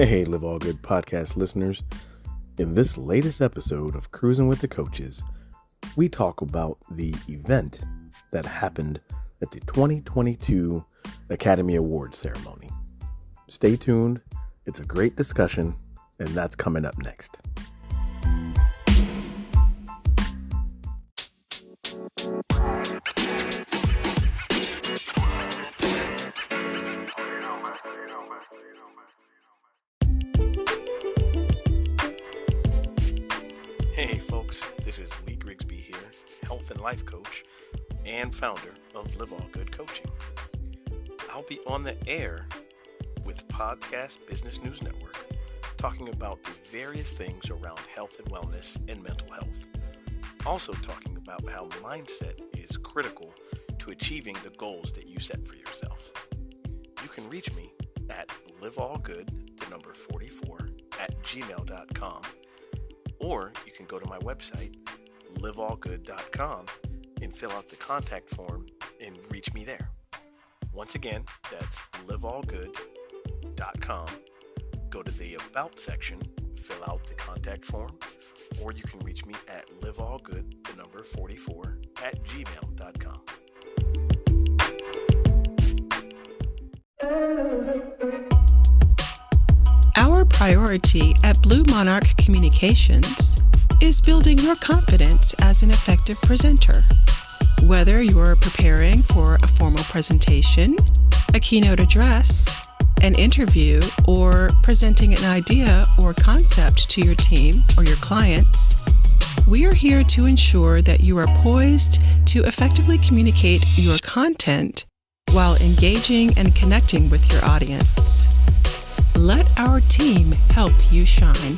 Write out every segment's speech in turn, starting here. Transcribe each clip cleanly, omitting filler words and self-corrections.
Hey, Live All Good podcast listeners. In this latest episode of Cruzin with the Coaches, we talk about the event that happened at the 2022 Academy Awards ceremony. Stay tuned. It's a great discussion, and that's coming up next. Hey folks, this is Lee Grigsby here, health and life coach and founder of Live All Good Coaching. I'll be on the air with Podcast Business News Network, talking about the various things around health and wellness and mental health. Also talking about how mindset is critical to achieving the goals that you set for yourself. You can reach me at liveallgood44@gmail.com, or you can go to my website, liveallgood.com, and fill out the contact form and reach me there. Once again, that's liveallgood.com. Go to the About section, fill out the contact form, or you can reach me at liveallgood44@gmail.com. Our priority at Blue Monarch Communications is building your confidence as an effective presenter. Whether you're preparing for a formal presentation, a keynote address, an interview, or presenting an idea or concept to your team or your clients, we are here to ensure that you are poised to effectively communicate your content while engaging and connecting with your audience. Let our team help you shine.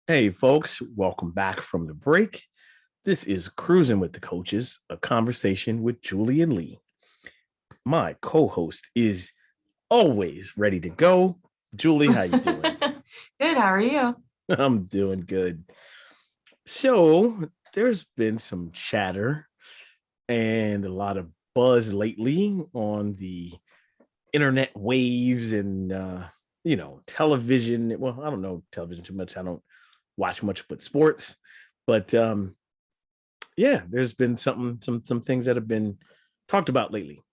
Hey folks, welcome back from the break. This is Cruzin with the Coaches, a conversation with Julie and Lee. My co-host is always ready to go. Julie, how you doing? Good, how are you? I'm doing good. So there's been some chatter and a lot of buzz lately on the internet waves and, television. Well, I don't know television too much. I don't watch much but sports. But there's been some things that have been talked about lately.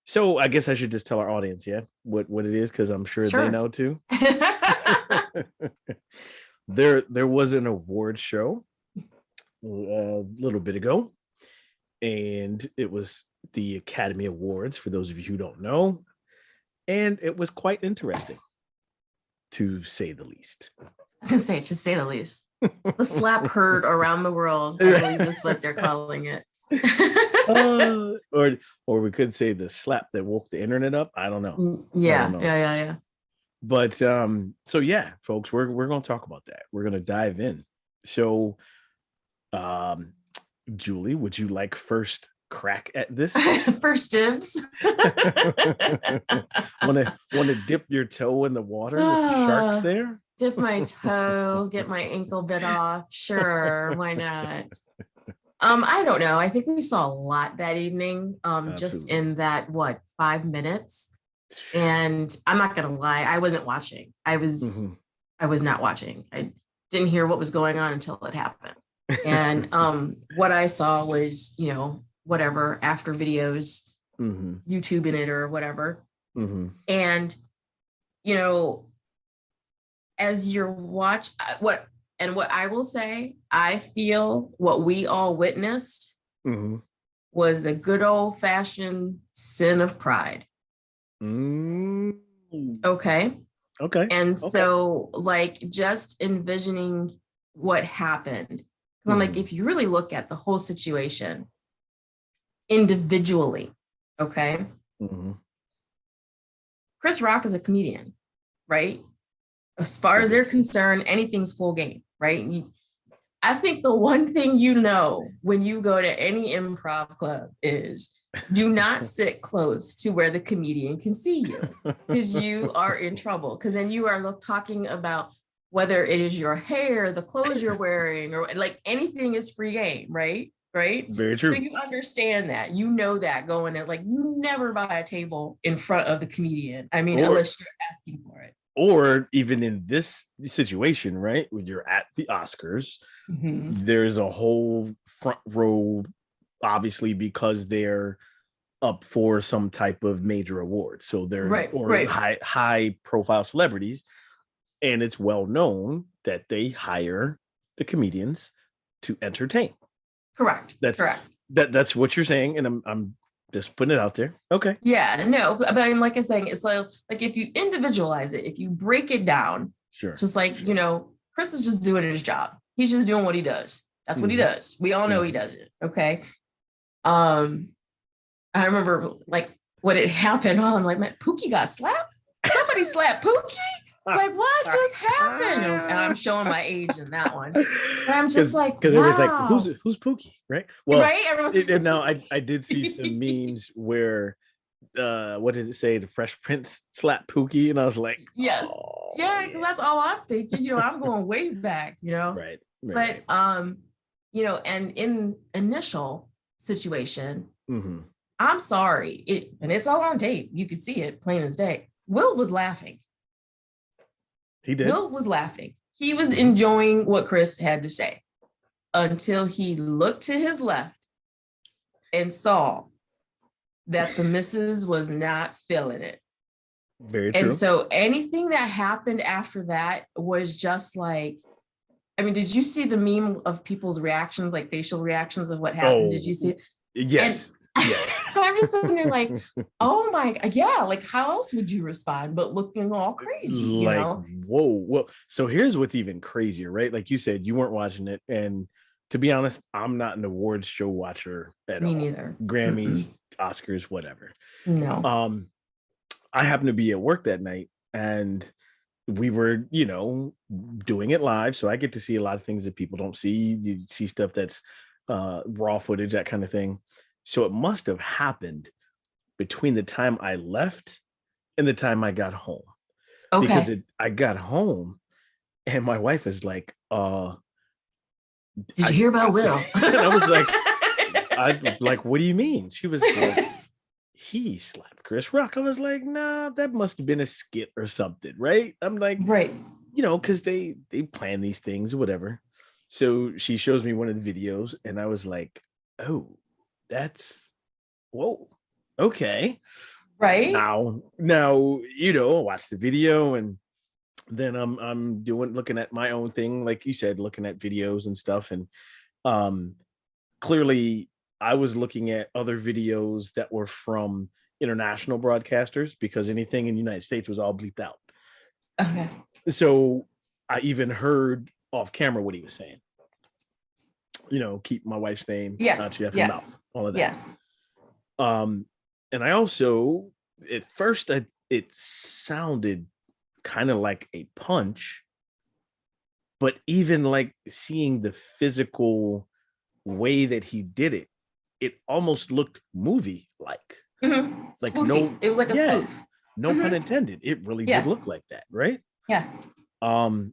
So I guess I should just tell our audience, what it is, because I'm sure they know too. There was an award show a little bit ago, and it was the Academy Awards, for those of you who don't know, and it was quite interesting, to say the least. I was gonna say, to say the least. The slap heard around the world, I believe is what they're calling it. Or we could say the slap that woke the internet up. I don't know. Yeah. But so folks, we're going to talk about that. We're going to dive in. So, Julie, would you like first crack at this? First dibs. Want to dip your toe in the water with the sharks there? Dip my toe, get my ankle bit off. Sure, why not? I don't know. I think we saw a lot that evening. Just in that 5 minutes. And I'm not gonna lie, I wasn't watching. I was not watching. I didn't hear what was going on until it happened. And what I saw was, whatever, after videos, YouTube in it or whatever. And as you're what I will say, I feel what we all witnessed was the good old fashioned sin of pride. Okay. And so just envisioning what happened, because I'm like, if you really look at the whole situation individually, okay, Chris Rock is a comedian, right? As far as they're concerned, anything's full game, right? I think the one thing when you go to any improv club is do not sit close to where the comedian can see you, because you are in trouble. Because then you are talking about whether it is your hair, the clothes you're wearing, or like anything is free game, right? Right. Very true. So you understand that, you know, that going in, like, you never buy a table in front of the comedian. I mean, unless you're asking for it. Or even in this situation, right, when you're at the Oscars, there's a whole front row, obviously, because they're up for some type of major award. So they're high profile celebrities. And it's well known that they hire the comedians to entertain. Correct. That's what you're saying. And I'm just putting it out there. Okay. Yeah, no, but I mean, like I'm saying, it's like if you individualize it, if you break it down, sure. It's just like, you know, Chris was just doing his job. He's just doing what he does. That's what he does. We all know he does it. Okay. I remember like when it happened, I'm like, man, Pookie got slapped. Somebody slapped Pookie. Like, what just happened? And I'm showing my age in that one. And I'm just like, because everyone's like, who's Pookie, right? Well, right. Everyone's now I did see some memes where, what did it say? The Fresh Prince slapped Pookie, and I was like, yes, yeah, because that's all I'm thinking. You know, I'm going way back. You know, right. But you know, and in initial situation, I'm sorry, and it's all on tape. You could see it plain as day. Will was laughing. He did. Will was laughing. He was enjoying what Chris had to say until he looked to his left and saw that the missus was not feeling it. Very true. And so anything that happened after that was just like, I mean, did you see the meme of people's reactions, like facial reactions of what happened? Did you see it? Yes. I'm just sitting there like, oh my, yeah, like how else would you respond but looking all crazy, you know? Whoa. Well, so here's what's even crazier, right? Like you said, you weren't watching it. And to be honest, I'm not an awards show watcher at all. Me neither. Grammys, Oscars, whatever. No. I happened to be at work that night and we were, you know, doing it live. So I get to see a lot of things that people don't see. You see stuff that's raw footage, that kind of thing. So it must have happened between the time I left and the time I got home. Okay. Because I got home and my wife is like, did you hear about Will? And I was like, what do you mean? She was like, he slapped Chris Rock. I was like, nah, that must have been a skit or something, right? I'm like, right. You know, because they plan these things or whatever. So she shows me one of the videos and I was like, oh, that's, whoa, okay. Right. Now, you know, watch the video and then I'm looking at my own thing, like you said, looking at videos and stuff. And clearly I was looking at other videos that were from international broadcasters because anything in the United States was all bleeped out. Okay. So I even heard off camera what he was saying. You know, keep my wife's name out your mouth, all of that. Yes. And I also, at first, it sounded kind of like a punch, but even like seeing the physical way that he did it, it almost looked movie-like. Like Spoofy. It was like a spoof. No pun intended. It really did look like that, right? Yeah. And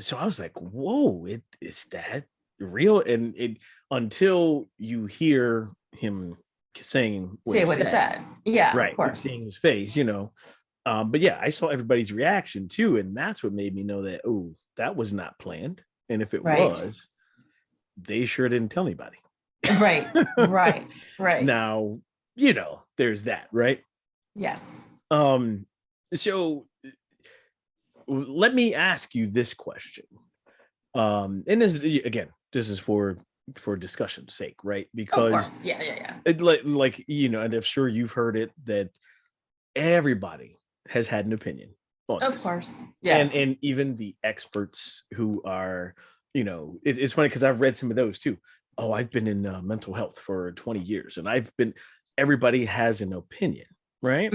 so I was like, whoa, is that real? And it until you hear him saying what he said. Yeah, right, of course. seeing his face, you know. But yeah, I saw everybody's reaction too, and that's what made me know that that was not planned. And if it was, they sure didn't tell anybody. Right. Now, you know, there's that, right? Yes. So let me ask you this question. And this is for discussion's sake, right? Because of course. Yeah. It, like you know, and I'm sure you've heard it that everybody has had an opinion on of this. Course. Yes. And even the experts who are, you know, it's funny because I've read some of those too. Oh, I've been in mental health for 20 years and everybody has an opinion, right?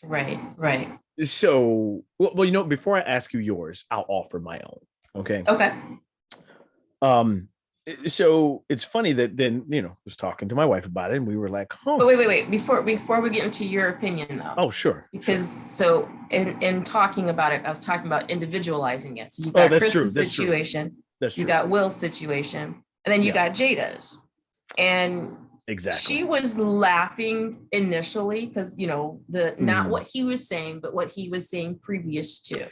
Right. So, well, you know, before I ask you yours, I'll offer my own. Okay. So it's funny that then, I was talking to my wife about it and we were like, But wait. Before we get into your opinion though. Oh, sure. Because so in talking about it, I was talking about individualizing it. So you Oh, got that's Chris's true. That's true. situation, That's you true. got Will's situation, and then you got Jada's. And Exactly. she was laughing initially because not what he was saying, but what he was saying previous to.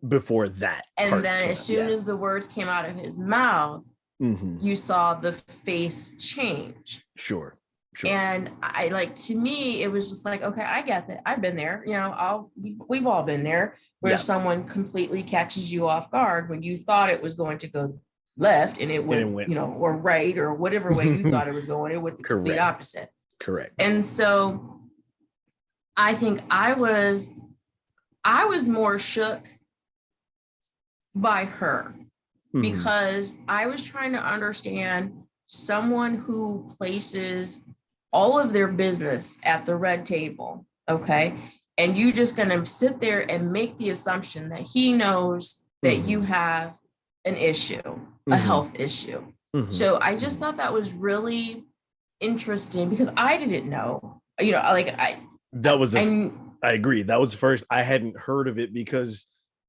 Before that. And then as soon as the words came out of his mouth, you saw the face change. Sure. And to me, it was just like, okay, I get that. I've been there, we've all been there where someone completely catches you off guard when you thought it was going to go left and it went, or right or whatever way you thought it was going, it went the complete opposite. Correct. And so I think I was more shook by her because I was trying to understand someone who places all of their business at the red table, okay? And you just gonna sit there and make the assumption that he knows that you have an issue, a health issue. So I just thought that was really interesting because I didn't know, I agree. That was the first, I hadn't heard of it because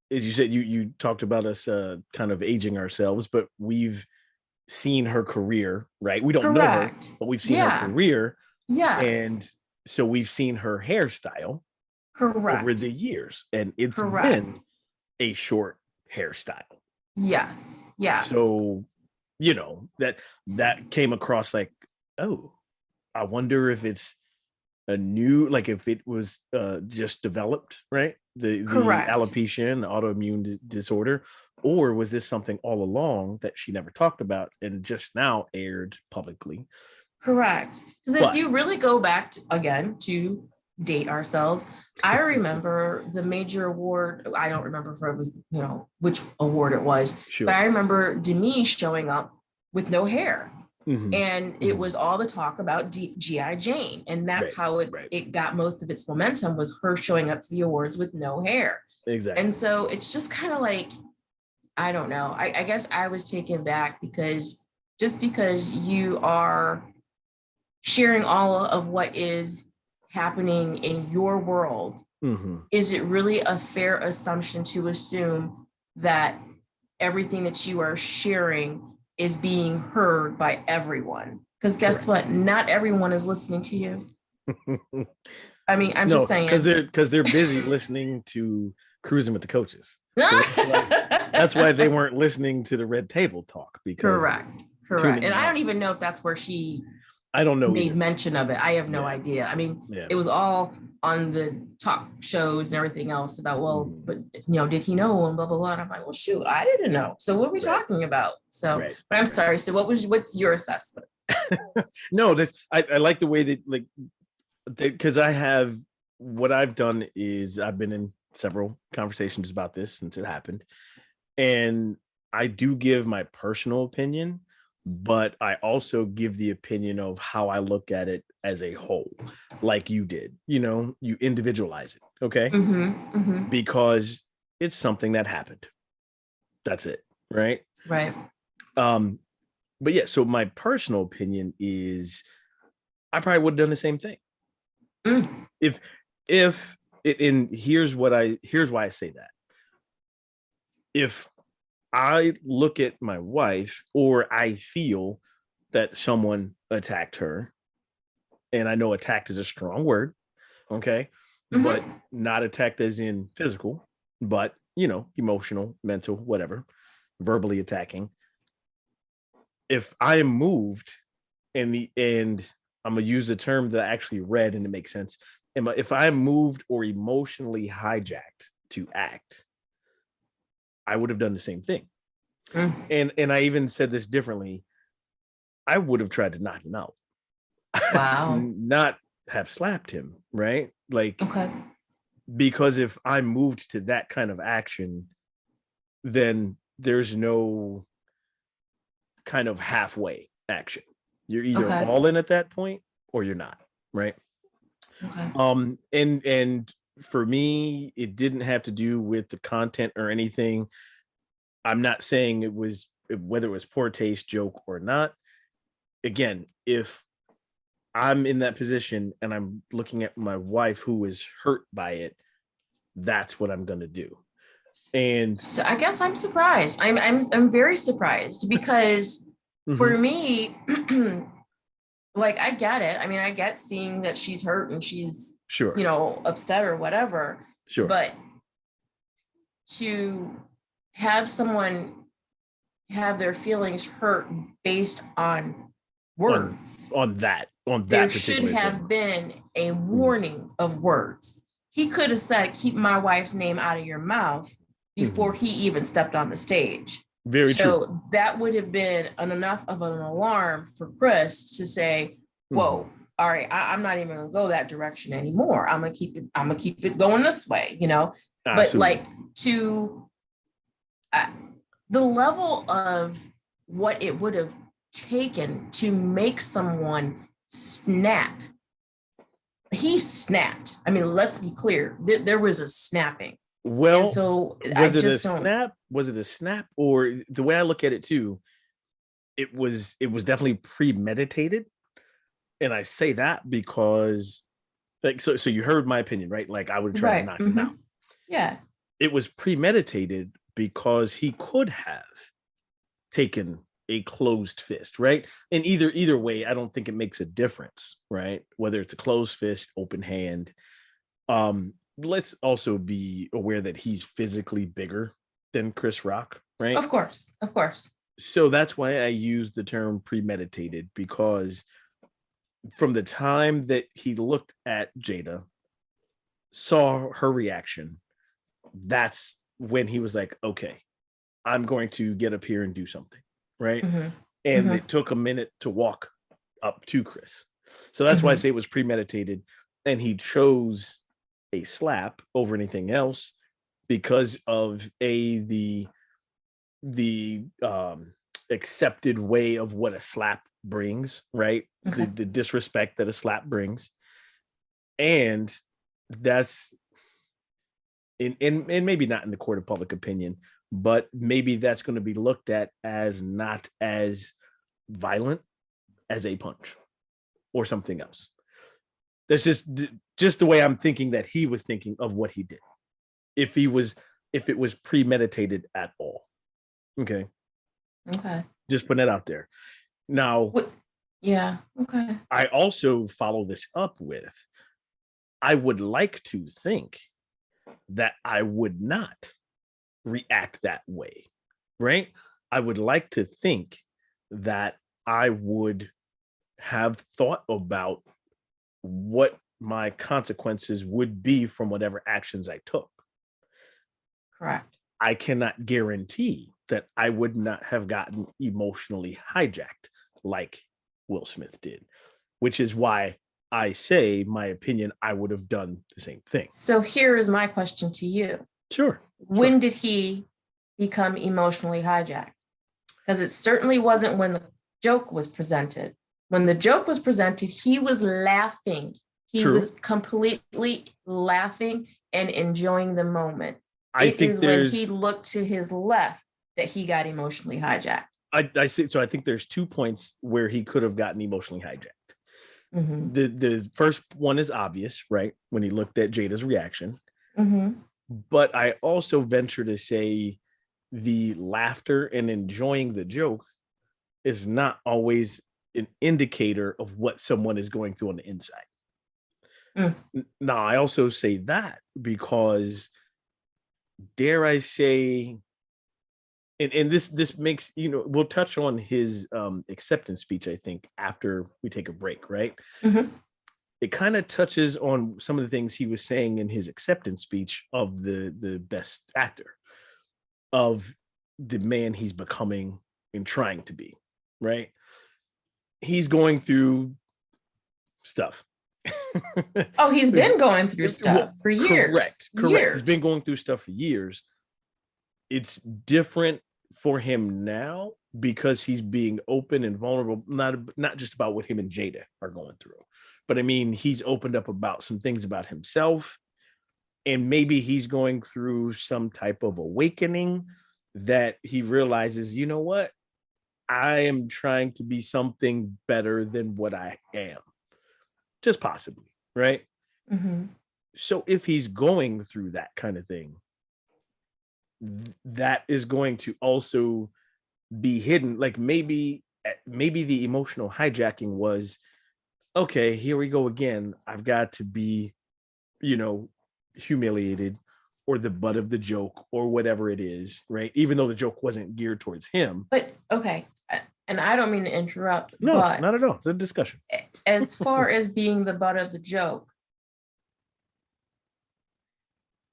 as you said, you talked about us kind of aging ourselves, but we've seen her career, right? We don't know her, but we've seen her career. Yes. And so we've seen her hairstyle over the years, and it's been a short hairstyle. Yes. So, that came across like, oh, I wonder if it's a new, like if it was just developed, right? The alopecia and the autoimmune disorder, or was this something all along that she never talked about and just now aired publicly? Correct. Because if you really go back to date ourselves, I remember the major award. I don't remember if it was, which award it was, but I remember Demi showing up with no hair. And it was all the talk about G.I. Jane. And that's how it got most of its momentum, was her showing up to the awards with no hair. Exactly. And so it's just kind of like, I don't know. I guess I was taken back because just because you are sharing all of what is happening in your world, is it really a fair assumption to assume that everything that you are sharing is being heard by everyone? Because guess what? Not everyone is listening to you. I mean, I'm just saying. Because they're busy listening to Cruzin with the Coaches. So that's why they weren't listening to the Red Table Talk. Because correct. And I don't even know if that's where she made mention of it. I have no idea. I mean, it was all on the talk shows and everything else about, but did he know, and blah blah blah. And I'm like, well, shoot, I didn't know. So what are we talking about? So, but I'm sorry. So what's your assessment? No, I like the way that, because what I've done is I've been in several conversations about this since it happened, and I do give my personal opinion, but I also give the opinion of how I look at it as a whole, like you did. You individualize it, okay? Because it's something that happened. That's it, right? Right. But yeah, so my personal opinion is I probably would have done the same thing. If and here's why I say that. If I look at my wife, or I feel that someone attacked her, and I know attacked is a strong word, okay, but not attacked as in physical, but emotional, mental, whatever, verbally attacking. If I am moved, and I'm gonna use the term that I actually read and it makes sense. If I'm moved or emotionally hijacked to act, I would have done the same thing. And I even said this differently. I would have tried to knock him out. Wow. Not have slapped him, right? Okay. Because if I'm moved to that kind of action, then there's no kind of halfway action. You're either all in at that point or you're not, right? Okay. And for me, it didn't have to do with the content or anything. I'm not saying it was whether it was poor taste, joke or not. Again, if I'm in that position and I'm looking at my wife who is hurt by it, that's what I'm going to do. And so I guess I'm surprised. I'm very surprised because for me, like, I get it. I mean, I get seeing that she's hurt and she's, sure, upset or whatever. Sure. But to have someone have their feelings hurt based on words, on that there should have been a warning of words. He could have said, "Keep my wife's name out of your mouth," before he even stepped on the stage. Very true. So that would have been enough of an alarm for Chris to say, "Whoa, all right, I'm not even gonna go that direction anymore. I'm gonna keep it going this way," Absolutely. But like, to the level of what it would have taken to make someone snap. He snapped. I mean, let's be clear. There was a snapping. Well, and so was it a snap? Was it a snap? Or the way I look at it too, it was definitely premeditated. And I say that because, like, so you heard my opinion, right? Like, I would try to knock him out. Yeah. It was premeditated because he could have taken a closed fist, right? And either way, I don't think it makes a difference, right? Whether it's a closed fist, open hand. Let's also be aware that he's physically bigger than Chris Rock, right? Of course. So that's why I use the term premeditated, because from the time that he looked at Jada, saw her reaction, that's when he was like, okay, I'm going to get up here and do something, right? And it took a minute to walk up to Chris. So that's why I say it was premeditated, and he chose a slap over anything else because of the accepted way of what a slap brings, right? The disrespect that a slap brings. And that's and maybe not in the court of public opinion, but maybe that's going to be looked at as not as violent as a punch or something else. That's just the way I'm thinking that he was thinking of what he did. If it was premeditated at all. Okay. Just putting it out there. Now, yeah. Okay. I also follow this up with, I would like to think that I would not react that way, right? I would like to think that I would have thought about what my consequences would be from whatever actions I took. Correct. I cannot guarantee that I would not have gotten emotionally hijacked like Will Smith did, which is why I say my opinion, I would have done the same thing. So here is my question to you. Sure. When did he become emotionally hijacked? Because it certainly wasn't when the joke was presented. When the joke was presented, he was laughing. He was completely laughing and enjoying the moment. It is when he looked to his left that he got emotionally hijacked. I see. So I think there's 2 points where he could have gotten emotionally hijacked. The first one is obvious, right? When he looked at Jada's reaction. But I also venture to say the laughter and enjoying the joke is not always an indicator of what someone is going through on the inside. Now, I also say that because, dare I say, and this makes, we'll touch on his acceptance speech, I think, after we take a break, right? It kind of touches on some of the things he was saying in his acceptance speech of the best actor, of the man he's becoming and trying to be, right? He's going through stuff. Oh, he's been going through stuff for years. Correct. Years. He's been going through stuff for years. It's different for him now because he's being open and vulnerable, not just about what him and Jada are going through, but I mean, he's opened up about some things about himself, and maybe he's going through some type of awakening that he realizes, you know what, I am trying to be something better than what I am, just possibly, right? Mm-hmm. So if he's going through that kind of thing, that is going to also be hidden. Like maybe the emotional hijacking was, okay, here we go again. I've got to be, humiliated or the butt of the joke or whatever it is, right? Even though the joke wasn't geared towards him. But okay, and I don't mean to interrupt, No, but not at all. It's a discussion. as far as being the butt of the joke,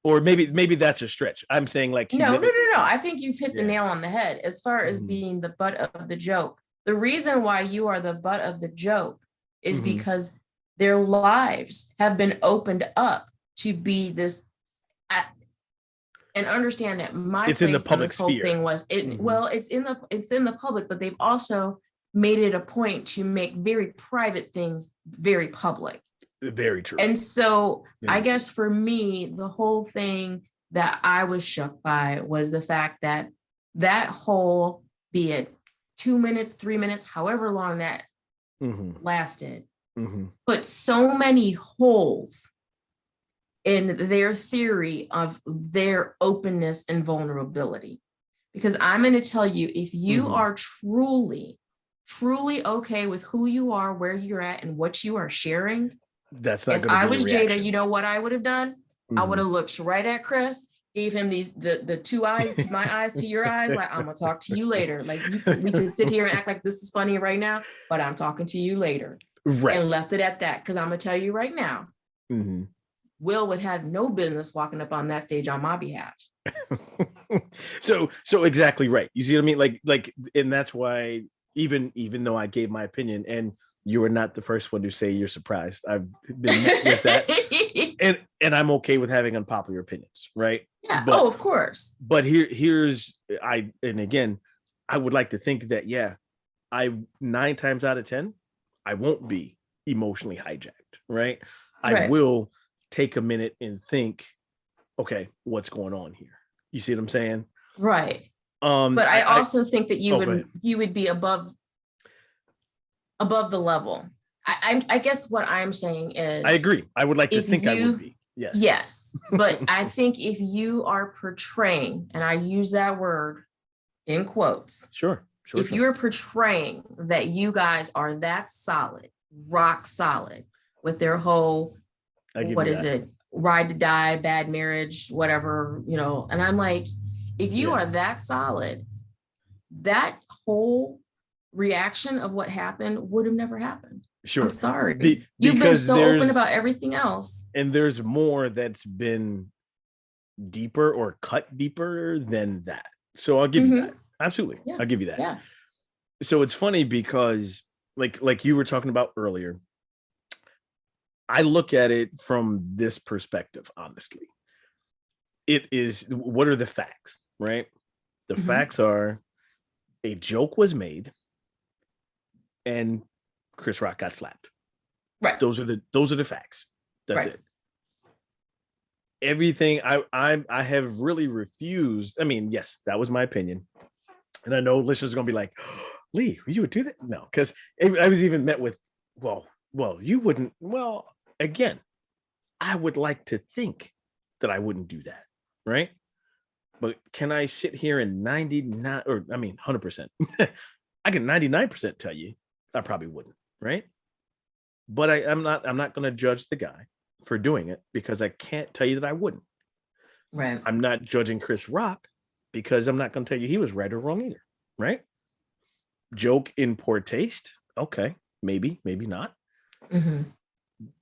or maybe that's a stretch. I'm saying like no. I think you've hit the nail on the head. As far as Mhm. being the butt of the joke, the reason why you are the butt of the joke is Mhm. because their lives have been opened up to be this. And understand that my It's in the place in public this whole sphere. thing was Mhm. well, it's in the public, but they've also made it a point to make very private things very public. Very true. And so Very I guess for me, the whole thing that I was shook by was the fact that whole, be it 2 minutes, 3 minutes, however long that Mhm. lasted, Mhm. put so many holes in their theory of their openness and vulnerability. Because I'm going to tell you, if you Mhm. are truly okay with who you are, where you're at, and what you are sharing, That's not if going to I be was your reaction. Jada, you know what I would have done? I would have looked right at Chris, gave him the two eyes to my eyes to your eyes, like, I'm gonna talk to you later. Like we can sit here and act like this is funny right now, but I'm talking to you later. Right. And left it at that. Because I'm gonna tell you right now, Mhm. Will would have no business walking up on that stage on my behalf. So exactly right. You see what I mean? Like, and that's why even though I gave my opinion, and you were not the first one to say you're surprised. I've been met with that, and I'm okay with having unpopular opinions, right? Yeah. But, of course. But here's and again, I would like to think that I 9 times out of 10, I won't be emotionally hijacked, right? I will take a minute and think, okay, what's going on here? You see what I'm saying? Right. But I also think that you would be above the level. I guess what I'm saying is, I agree. I would like to think I would be. Yes. Yes. But I think if you are portraying, and I use that word in quotes. Sure. If you're portraying that you guys are that solid, rock solid with their whole, what is it? Ride to die, bad marriage, whatever, and I'm like, if you are that solid, that whole reaction of what happened would have never happened. Sure. I'm sorry. You've been so open about everything else. And there's more that's been deeper or cut deeper than that. So I'll give you that. Absolutely. Yeah. I'll give you that. Yeah. So it's funny because like you were talking about earlier, I look at it from this perspective, honestly. It is, what are the facts, right? The facts are a joke was made and Chris Rock got slapped. Right. Those are the facts. That's it. Everything I have really refused. I mean, yes, that was my opinion. And I know listeners are gonna be like, oh, Lee, you would do that? No, because I was even met with, well, you wouldn't. Well, again, I would like to think that I wouldn't do that, right? But can I sit here and 100%? I can 99% tell you I probably wouldn't, right? But I'm not going to judge the guy for doing it because I can't tell you that I wouldn't. Right. I'm not judging Chris Rock because I'm not going to tell you he was right or wrong either, right? Joke in poor taste. Okay, maybe not.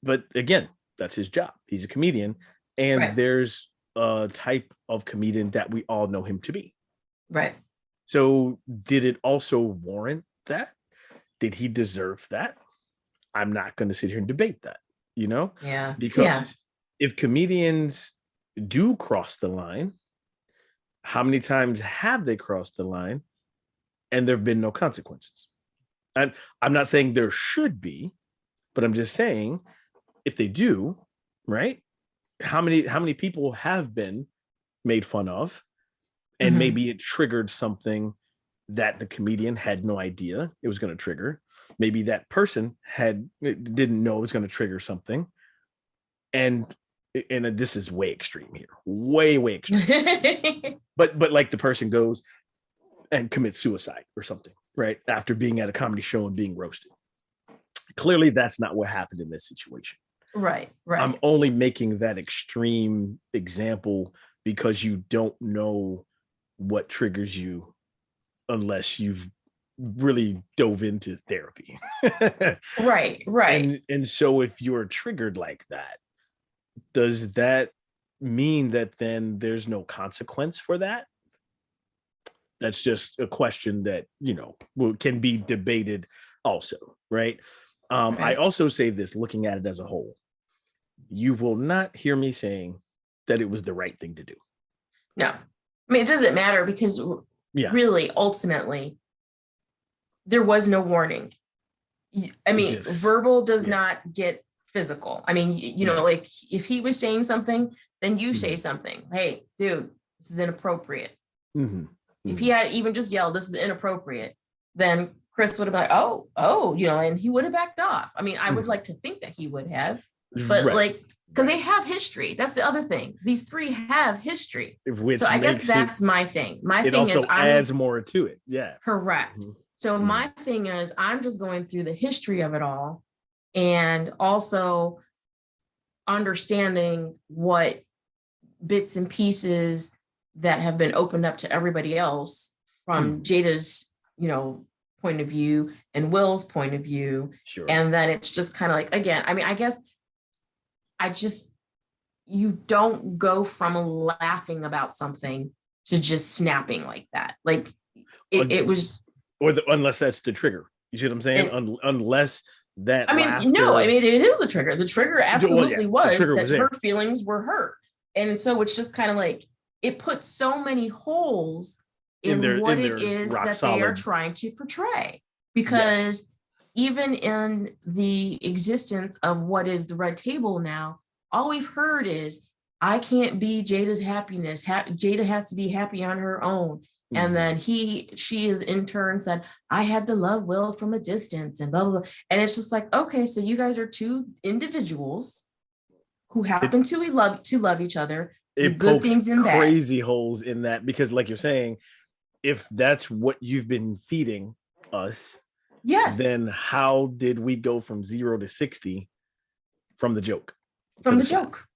But again, that's his job. He's a comedian, and there's a type of comedian that we all know him to be. Right. So did it also warrant that? Did he deserve that? I'm not going to sit here and debate that, Yeah. Because if comedians do cross the line, how many times have they crossed the line and there have been no consequences? And I'm not saying there should be, but I'm just saying if they do, right? How many people have been made fun of, and maybe it triggered something that the comedian had no idea it was going to trigger. Maybe that person didn't know it was going to trigger something. And this is way extreme here, way extreme. but like the person goes and commits suicide or something, right? After being at a comedy show and being roasted. Clearly, that's not what happened in this situation. Right. I'm only making that extreme example because you don't know what triggers you unless you've really dove into therapy. Right. And so if you're triggered like that, does that mean that then there's no consequence for that? That's just a question that, can be debated also, right? I also say this, looking at it as a whole. You will not hear me saying that it was the right thing to do. No. I mean, it doesn't matter because really, ultimately, there was no warning. I mean, verbal does not get physical. I mean, like if he was saying something, then you say something. Hey, dude, this is inappropriate. If he had even just yelled, this is inappropriate, then Chris would have been like, oh, and he would have backed off. I mean, I would like to think that he would have, but because they have history. That's the other thing. These three have history. So I guess that's my thing. My thing is adds more to it. Yeah. Correct. So my thing is I'm just going through the history of it all and also understanding what bits and pieces that have been opened up to everybody else from Jada's, point of view and Will's point of view. Sure. And then it's just kind of like, again, I mean, I guess you don't go from laughing about something to just snapping like that. Like it was. Unless that's the trigger. You see what I'm saying? Unless that. I mean, laughter... no, I mean, it is the trigger. The trigger absolutely was that her feelings were hurt. And so it's just kind of like, it puts so many holes in what it is that they are trying to portray. Because even in the existence of what is the red table now, all we've heard is, I can't be Jada's happiness. Jada has to be happy on her own. And then she is in turn said, I had to love Will from a distance and blah, blah, blah. And it's just like, okay, so you guys are two individuals who happen to love each other. It good things and crazy holes in that, because like you're saying, if that's what you've been feeding us, then how did we go from 0 to 60 from the joke? From the joke.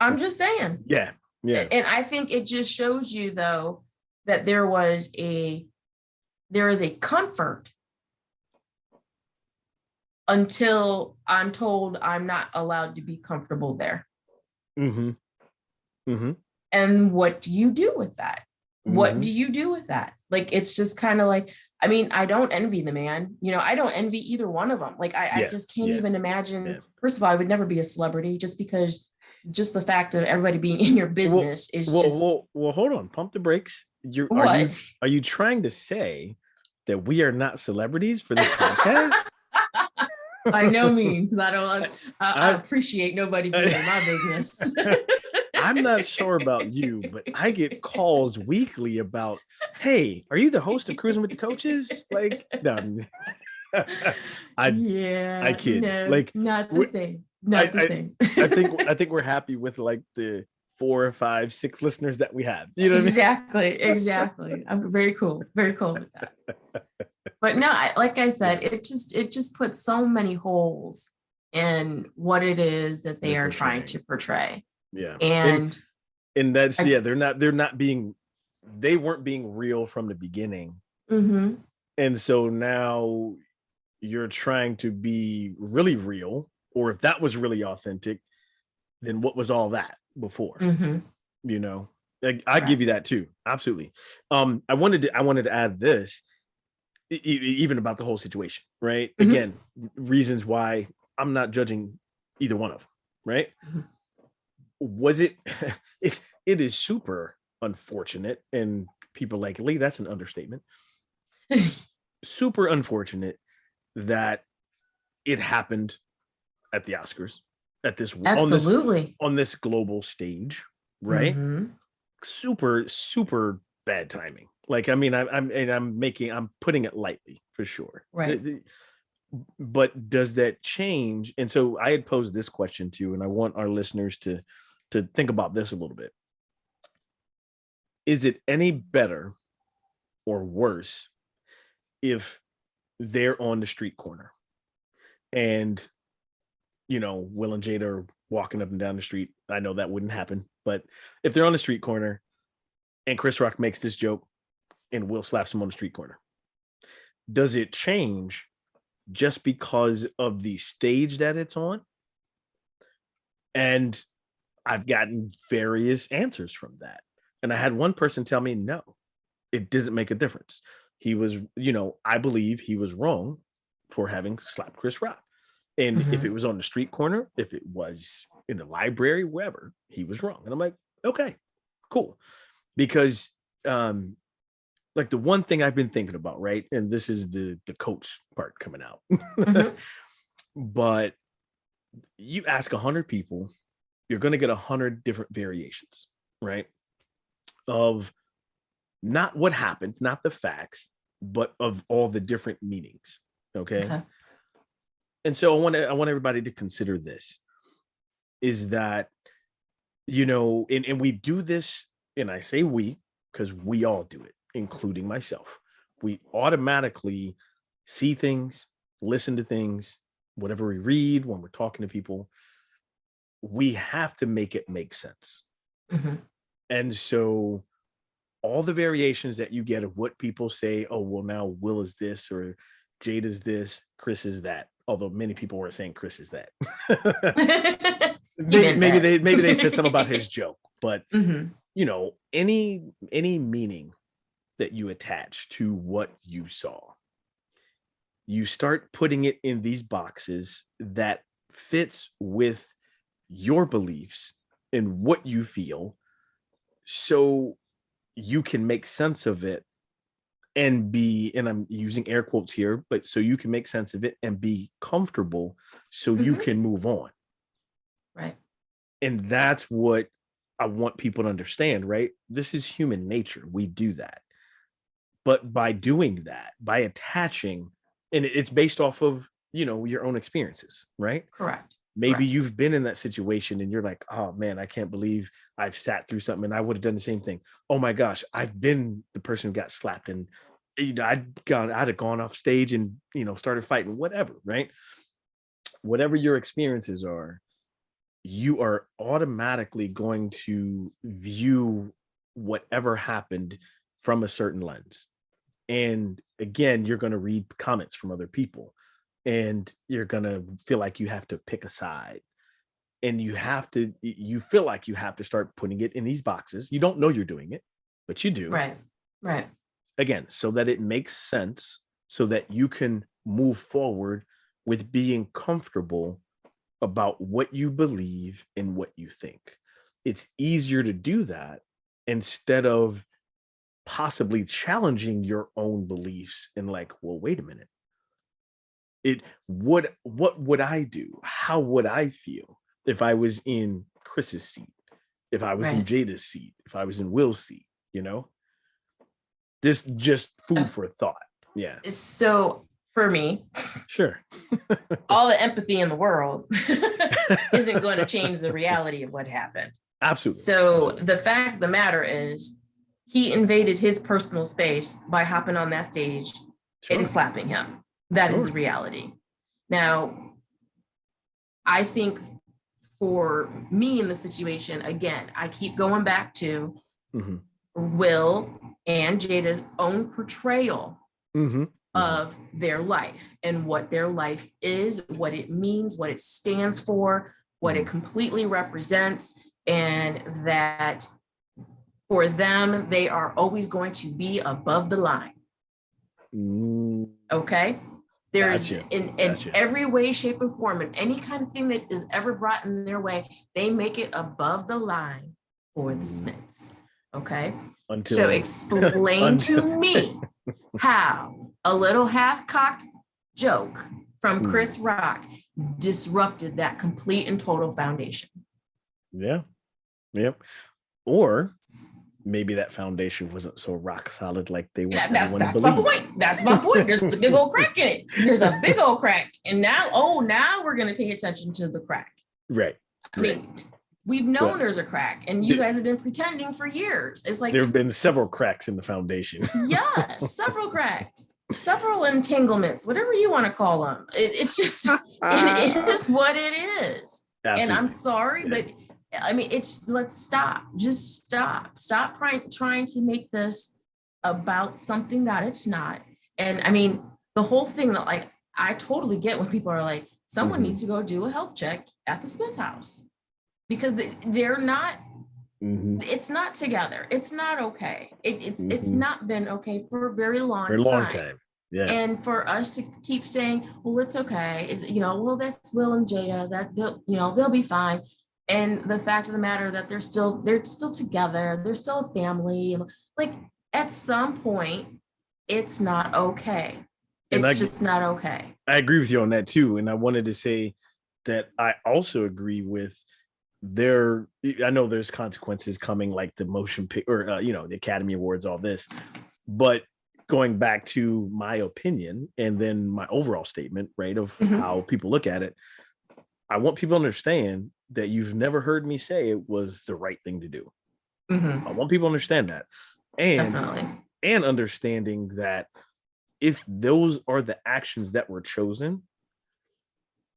I'm just saying. Yeah. And I think it just shows you though, that there is a comfort until I'm told I'm not allowed to be comfortable there. And what do you do with that? What do you do with that? Like, it's just kind of like, I mean, I don't envy the man, I don't envy either one of them. Like, I just can't even imagine. First of all, I would never be a celebrity just because the fact of everybody being in your business is just. Well, hold on, pump the brakes. Are you trying to say that we are not celebrities for this podcast? By no means, because I appreciate nobody being in my business. I'm not sure about you, but I get calls weekly about, hey, are you the host of Cruzin with the Coaches? Like, no. I kid. No, like, not the same. Not the same. I think we're happy with like the 4, 5, 6 listeners that we have. You know what exactly, I mean? Exactly. I'm very cool with that. But no, like I said, it just puts so many holes in what it is that they are trying to portray. Yeah. And that's they weren't being real from the beginning. And so now you're trying to be really real, or if that was really authentic, then what was all that before? I give you that too. Absolutely. I wanted to add this, even about the whole situation, right? Again, reasons why I'm not judging either one of them, right? Was it is super unfortunate, and people like, Lee, that's an understatement. Super unfortunate that it happened at the Oscars, at this on this global stage, right? Super bad timing. Like, I mean, I'm putting it lightly for sure. Right. But does that change? And so I had posed this question to you, and I want our listeners to think about this a little bit. Is it any better or worse if they're on the street corner and, you know, Will and Jada are walking up and down the street? I know that wouldn't happen, but if they're on the street corner and Chris Rock makes this joke and Will slaps him on the street corner, does it change just because of the stage that it's on? And I've gotten various answers from that. And I had one person tell me, no, it doesn't make a difference. He was, you know, I believe he was wrong for having slapped Chris Rock. And if it was on the street corner, if it was in the library, wherever, he was wrong. And I'm like, okay, cool. Because like the one thing I've been thinking about, right? And this is the coach part coming out. But you ask 100 people, you're going to get 100 different variations, right? Of not what happened, not the facts, but of all the different meanings. Okay. And so I want everybody to consider this, is that, you know, and we do this, and I say we, because we all do it, including myself. We automatically see things, listen to things, whatever we read, when we're talking to people, we have to make it make sense. And so all the variations that you get of what people say, oh, well, now Will is this, or Jade is this, Chris is that. Although many people were saying Chris is that. maybe they said something about his joke, but you know, any meaning that you attach to what you saw, you start putting it in these boxes that fits with your beliefs and what you feel, so you can make sense of it and be, and I'm using air quotes here, but so you can make sense of it and be comfortable so you can move on. Right. And that's what I want people to understand, right? This is human nature. We do that. But by doing that, by attaching, and it's based off of, you know, your own experiences, right? Correct. Maybe you've been in that situation and you're like, oh man, I can't believe I've sat through something and I would have done the same thing. Oh my gosh, I've been the person who got slapped, and you know, I'd have gone off stage and, you know, started fighting, whatever, right? Whatever your experiences are, you are automatically going to view whatever happened from a certain lens. And again, you're going to read comments from other people, and you're going to feel like you have to pick a side, and you feel like you have to start putting it in these boxes. You don't know you're doing it, but you do. Right. Again, so that it makes sense, so that you can move forward with being comfortable about what you believe and what you think. It's easier to do that instead of possibly challenging your own beliefs and like, well, wait a minute. What would I do? How would I feel if I was in Chris's seat? If I was in Jada's seat? If I was in Will's seat? You know? This just food for thought. Yeah. So for me, sure. all the empathy in the world isn't going to change the reality of what happened. Absolutely. So the fact of the matter is, he invaded his personal space by hopping on that stage and slapping him. That is the reality. Now, I think for me in the situation, again, I keep going back to Will and Jada's own portrayal of their life and what their life is, what it means, what it stands for, what it completely represents, and that for them, they are always going to be above the line. Okay? There's in every way, shape, or form, and any kind of thing that is ever brought in their way, they make it above the line for the Smiths. Okay? So explain to me how a little half-cocked joke from Chris Rock disrupted that complete and total foundation. Yeah. Yep. Or maybe that foundation wasn't so rock solid like they want That's to my believe. point. That's my point. There's a big old crack in it. There's a big old crack. And now we're going to pay attention to the crack. Right. I mean, we've known there's a crack, and you guys have been pretending for years. It's like there have been several cracks in the foundation. Yeah, several cracks, several entanglements, whatever you want to call them. It's just, it is what it is. Absolutely. And I'm sorry, but I mean, let's stop. Just stop. Stop trying to make this about something that it's not. And I mean, the whole thing that, like, I totally get when people are like, someone needs to go do a health check at the Smith house, because they're not, it's not together. It's not okay. It's not been okay for a very long time. Yeah. And for us to keep saying, well, it's okay. It's, well, that's Will and Jada, that they'll be fine. And the fact of the matter that they're still together. They're still a family. Like, at some point, it's not okay. It's just not okay. I agree with you on that too. And I wanted to say that I also agree with I know there's consequences coming, like the motion pick or, the Academy Awards, all this, but going back to my opinion and then my overall statement, right, of how people look at it, I want people to understand that you've never heard me say it was the right thing to do. I want people to understand that. And understanding that if those are the actions that were chosen,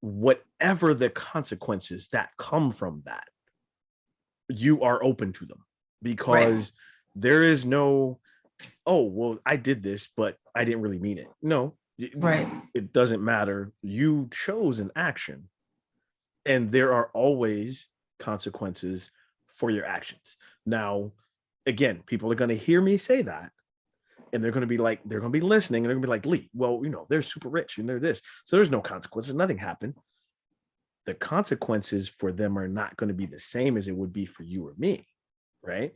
whatever the consequences that come from that, you are open to them, because there is no, oh, well, I did this, but I didn't really mean it. No, it doesn't matter. You chose an action, and there are always consequences for your actions. Now, again, people are going to hear me say that, and they're going to be listening, and they're going to be like, Lee, well, they're super rich and they're this, so there's no consequences. Nothing happened. The consequences for them are not going to be the same as it would be for you or me. Right.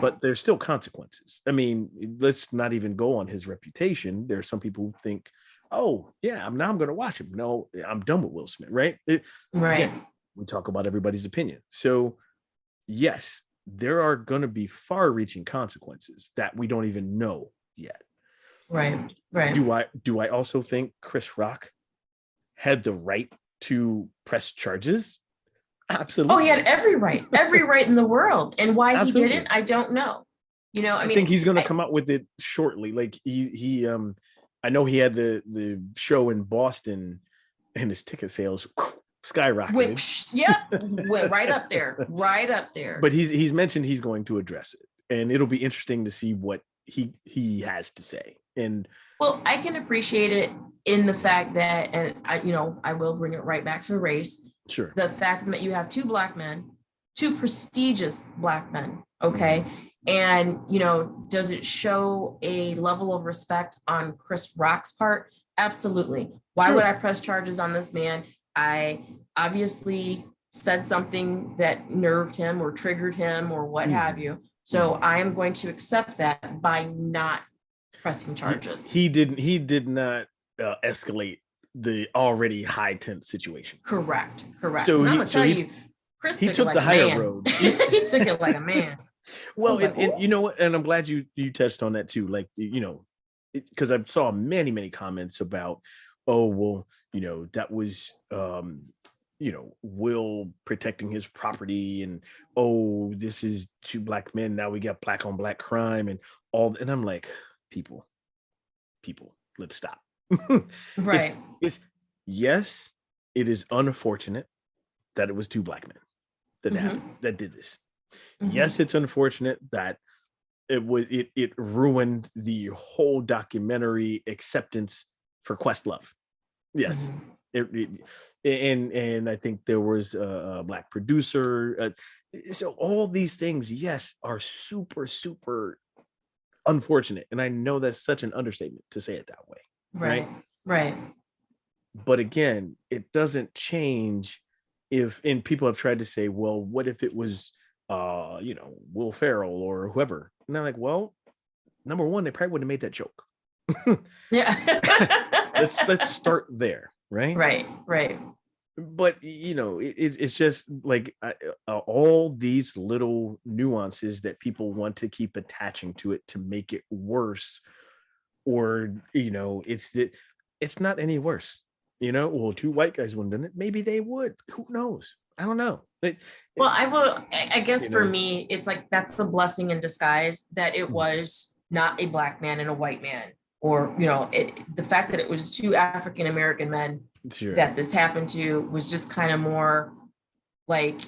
But there's still consequences. I mean, let's not even go on his reputation. There are some people who think, oh yeah, I'm going to watch him. No, I'm done with Will Smith. Right. Again, we talk about everybody's opinion. So yes, there are going to be far-reaching consequences that we don't even know yet. Right. Do I also think Chris Rock had the right to press charges? Absolutely. Oh, he had every right in the world. And why he didn't, I don't know. I mean, think he's going to come out with it shortly. Like he I know he had the show in Boston, and his ticket sales skyrocketed. Went right up there. But he's mentioned he's going to address it, and it'll be interesting to see what he has to say. And well, I can appreciate it in the fact that, and I will bring it right back to race. Sure. The fact that you have two Black men, two prestigious Black men. Okay. And, does it show a level of respect on Chris Rock's part? Absolutely. Why would I press charges on this man? I obviously said something that nerved him or triggered him or what have you. So I am going to accept that by not pressing charges. He did not escalate the already high tense situation. Correct. So I'm going to tell you, Chris took it like the higher road. He took it like a man. Well, and you know what? And I'm glad you touched on that too. Like, because I saw many comments about, oh, well, that was, Will protecting his property, and, oh, this is two Black men. Now we got Black on Black crime and all. And I'm like, people, let's stop. Right. Yes, it is unfortunate that it was two Black men that did this. Yes, it's unfortunate that it ruined the whole documentary acceptance for Questlove. Yes. And I think there was a Black producer. So all these things, yes, are super, super unfortunate. And I know that's such an understatement to say it that way. Right. But again, it doesn't change and people have tried to say, well, what if it was, Will Ferrell or whoever? And I'm like, well, number one, they probably wouldn't have made that joke. Yeah. let's start there. Right. But it's just like all these little nuances that people want to keep attaching to it to make it worse, or it's not any worse. Well, two white guys wouldn't have done it. Maybe they would. Who knows? I don't know. Well, I guess you for know, me, it's like that's the blessing in disguise that it Mhm. was not a black man and a white man, or the fact that it was two African American men Sure. that this happened to was just kind of more like,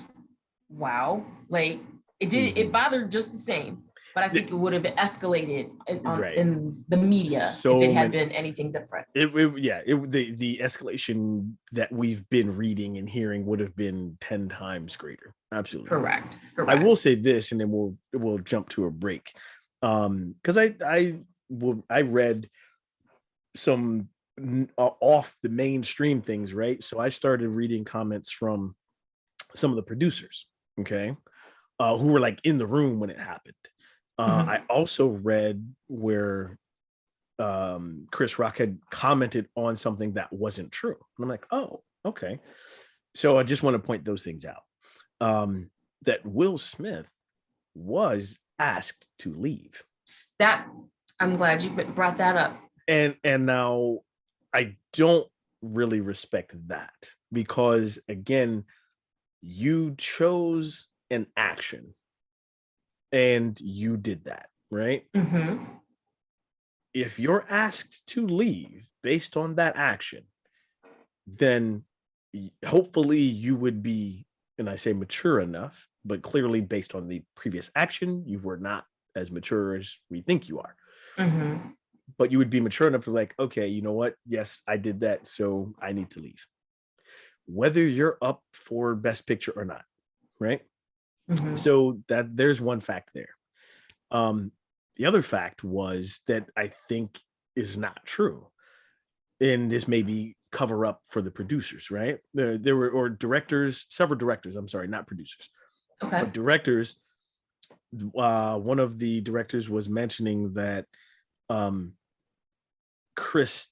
wow, like it bothered just the same, but I think it would have escalated Right. in the media So if it had many- been anything different. the escalation that we've been reading and hearing would have been 10 times greater. Absolutely. Correct. I will say this, and then we'll jump to a break. Because I read some off the mainstream things, right? So I started reading comments from some of the producers, okay, who were like in the room when it happened. I also read where Chris Rock had commented on something that wasn't true. And I'm like, oh, okay. So I just want to point those things out. That Will Smith was asked to leave. That I'm glad you brought that up. And now I don't really respect that, because again, you chose an action and you did that, right? Mm-hmm. If you're asked to leave based on that action, then hopefully you would be, and I say mature enough, but clearly based on the previous action, you were not as mature as we think you are. Mm-hmm. But you would be mature enough to like, okay, you know what? Yes, I did that, so I need to leave. Whether you're up for Best Picture or not, right? Mm-hmm. So that there's one fact there. The other fact was that I think is not true, and this may be cover up for the producers, right? There were, or directors, several directors. I'm sorry, not producers, Okay. but directors. One of the directors was mentioning that Chris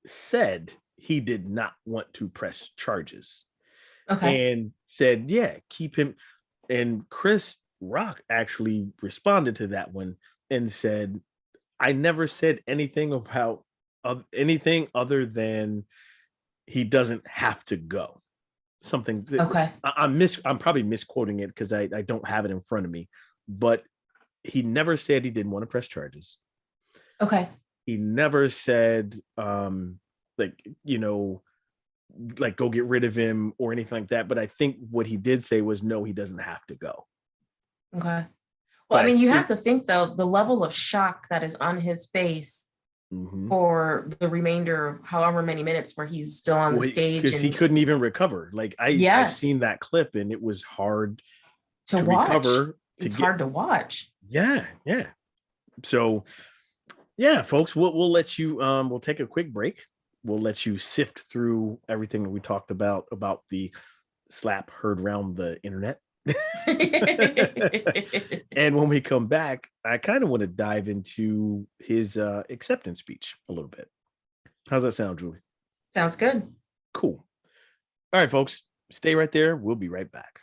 said he did not want to press charges, Okay. and said, yeah, keep him. And Chris Rock actually responded to that one and said, I never said anything about anything other than he doesn't have to go. Something that Okay. I'm probably misquoting it because I don't have it in front of me, but he never said he didn't want to press charges. Okay. He never said like go get rid of him or anything like that. But I think what he did say was no, he doesn't have to go. Okay. Well, But I mean, you have to think though, the level of shock that is on his face for the remainder of however many minutes where he's still on the stage, because he couldn't even recover. Like I've seen that clip and it was hard to watch. Recover. It's hard to watch. Yeah. So yeah, folks, we'll let you we'll take a quick break. We'll let you sift through everything that we talked about the slap heard around the internet. And when we come back, I kind of want to dive into his acceptance speech a little bit. How's that sound, Julie? Sounds good. Cool. All right, folks, stay right there. We'll be right back.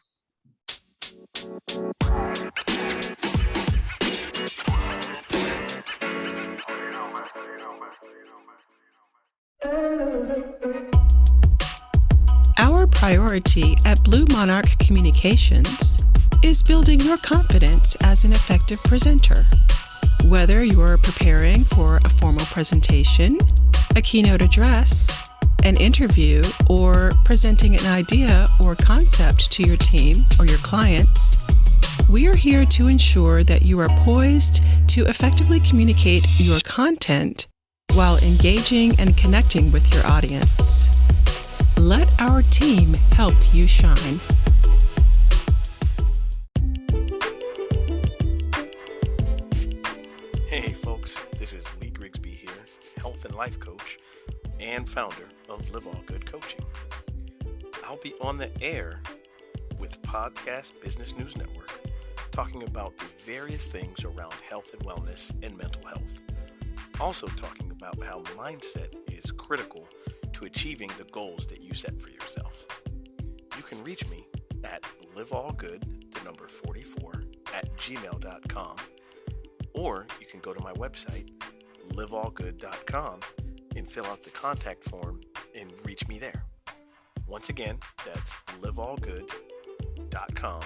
Our priority at Blue Monarch Communications is building your confidence as an effective presenter. Whether you're preparing for a formal presentation, a keynote address, an interview, or presenting an idea or concept to your team or your clients, we are here to ensure that you are poised to effectively communicate your content while engaging and connecting with your audience. Let our team help you shine. Hey folks, this is Lee Grigsby here, health and life coach and founder of Live All Good Coaching. I'll be on the air with Podcast Business News Network, talking about the various things around health and wellness and mental health. Also talking about how mindset is critical to to achieving the goals that you set for yourself. You can reach me at liveallgood44@gmail.com, or you can go to my website, liveallgood.com, and fill out the contact form and reach me there. Once again, that's liveallgood.com.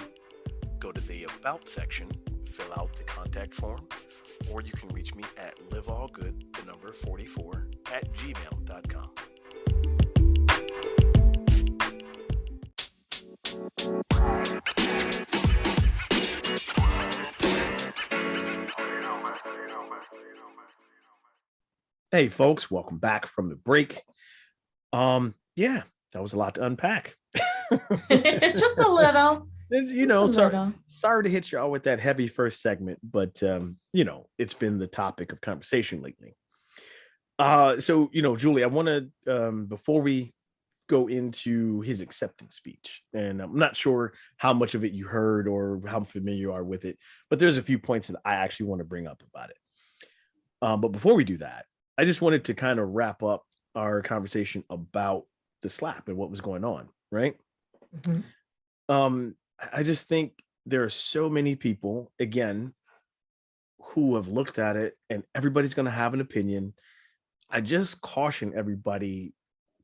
Go to the About section, fill out the contact form, or you can reach me at liveallgood44@gmail.com. Hey folks, welcome back from the break. Yeah, that was a lot to unpack. Just a little. Sorry to hit y'all with that heavy first segment, but it's been the topic of conversation lately. So Julie, I want to before we go into his acceptance speech, and I'm not sure how much of it you heard or how familiar you are with it, but there's a few points that I actually want to bring up about it. But before we do that, I just wanted to kind of wrap up our conversation about the slap and what was going on, right? Mm-hmm. I just think there are so many people, again, who have looked at it, and everybody's going to have an opinion. I just caution everybody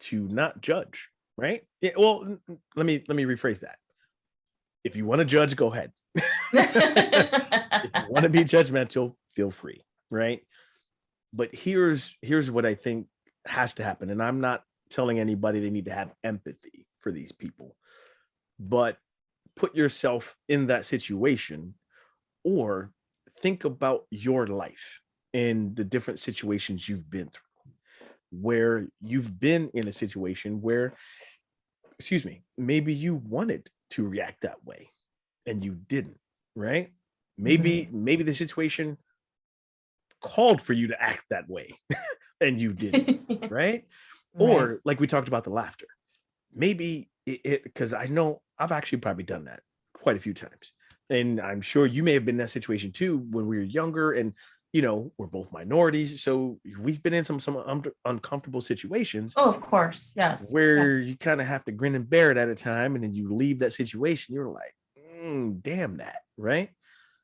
to not judge, right? Yeah, well, let me rephrase that. If you want to judge, go ahead. If you want to be judgmental, feel free, right? But here's what I think has to happen, and I'm not telling anybody they need to have empathy for these people, but put yourself in that situation, or think about your life and the different situations you've been through, where you've been in a situation where, maybe you wanted to react that way and you didn't, right? Maybe the situation called for you to act that way and you didn't, right? Right. Or like we talked about the laughter, maybe it because I know I've actually probably done that quite a few times, and I'm sure you may have been in that situation too when we were younger, and we're both minorities, so we've been in some uncomfortable situations. Oh, of course, yes. Where you kind of have to grin and bear it at a time, and then you leave that situation, you're like, damn that, right?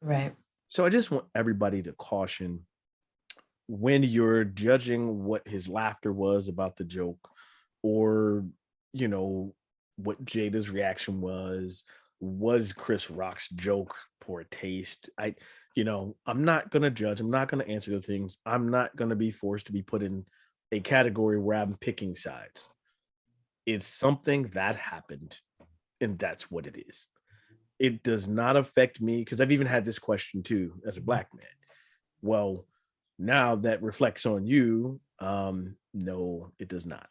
Right. So I just want everybody to caution when you're judging what his laughter was about the joke, or what Jada's reaction was Chris Rock's joke poor taste. I'm not going to judge. I'm not going to answer the things. I'm not going to be forced to be put in a category where I'm picking sides. It's something that happened, and that's what it is. It does not affect me, because I've even had this question too as a Black man. Well, now that reflects on you. No, it does not.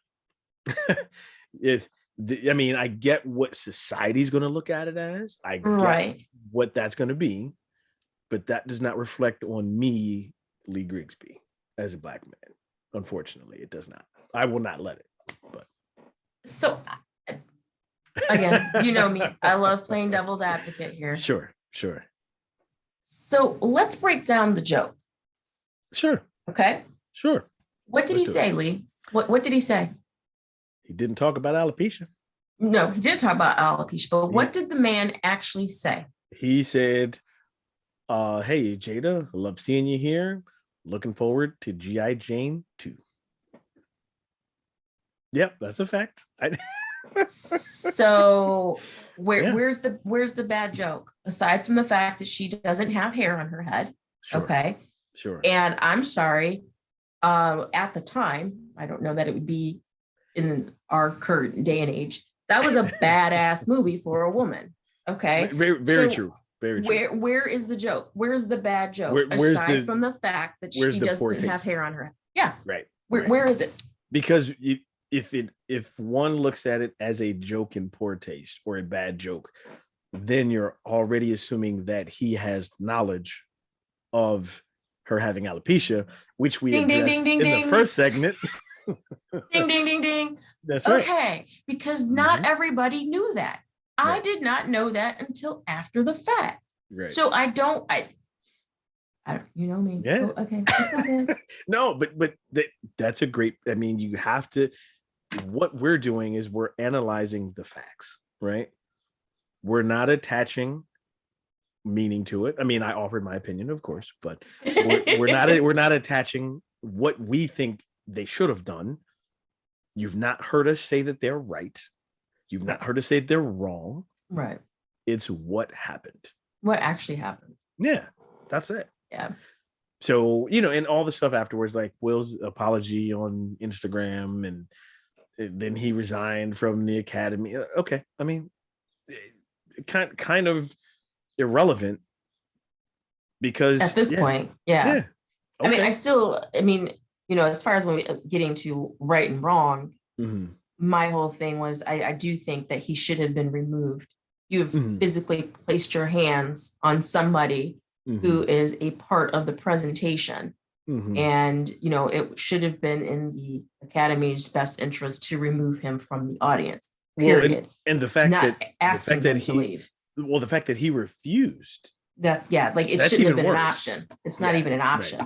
I get what society's going to look at it as. I get what that's going to be, but that does not reflect on me, Lee Grigsby, as a Black man. Unfortunately, it does not. I will not let it. But so, again, you know me. I love playing devil's advocate here. Sure. So let's break down the joke. Sure. Okay. Sure. What did he say, Lee? What did he say? He didn't talk about alopecia. No, he did talk about alopecia, but what did the man actually say? He said, hey, Jada, love seeing you here. Looking forward to G.I. Jane 2. Yep, that's a fact. So where's the bad joke? Aside from the fact that she doesn't have hair on her head. Sure. Okay. Sure. And I'm sorry, at the time, I don't know that it would be in our current day and age. That was a badass movie for a woman. Okay. Very true. Very true. Where is the joke? Where's the bad joke? Aside from the fact that she doesn't have hair on her head. Yeah. Right. Where is it? Because if one looks at it as a joke in poor taste or a bad joke, then you're already assuming that he has knowledge of her having alopecia, which we addressed in the first segment. Ding, ding, ding, ding. That's right. Okay, because not everybody knew that. Right. I did not know that until after the fact. Right. So I don't, you know me. Yeah. Oh, okay. It's all good. No, but that's a great, you have to, what we're doing is we're analyzing the facts, right? We're not attaching meaning to it. I mean, I offered my opinion, of course, but we're not attaching what we think they should have done. You've not heard us say that they're right. You've not heard us say they're wrong. Right. It's what happened. What actually happened. Yeah, that's it. Yeah. So, and all the stuff afterwards, like Will's apology on Instagram, and then he resigned from the academy. Okay. I mean, kind of irrelevant because at this point, yeah. Okay. I mean, as far as when we getting to right and wrong, my whole thing was I do think that he should have been removed. You have physically placed your hands on somebody who is a part of the presentation. And, it should have been in the Academy's best interest to remove him from the audience, period. Well, and the fact not asking him to leave. Well, the fact that he refused. It shouldn't have been an option. It's not even an option.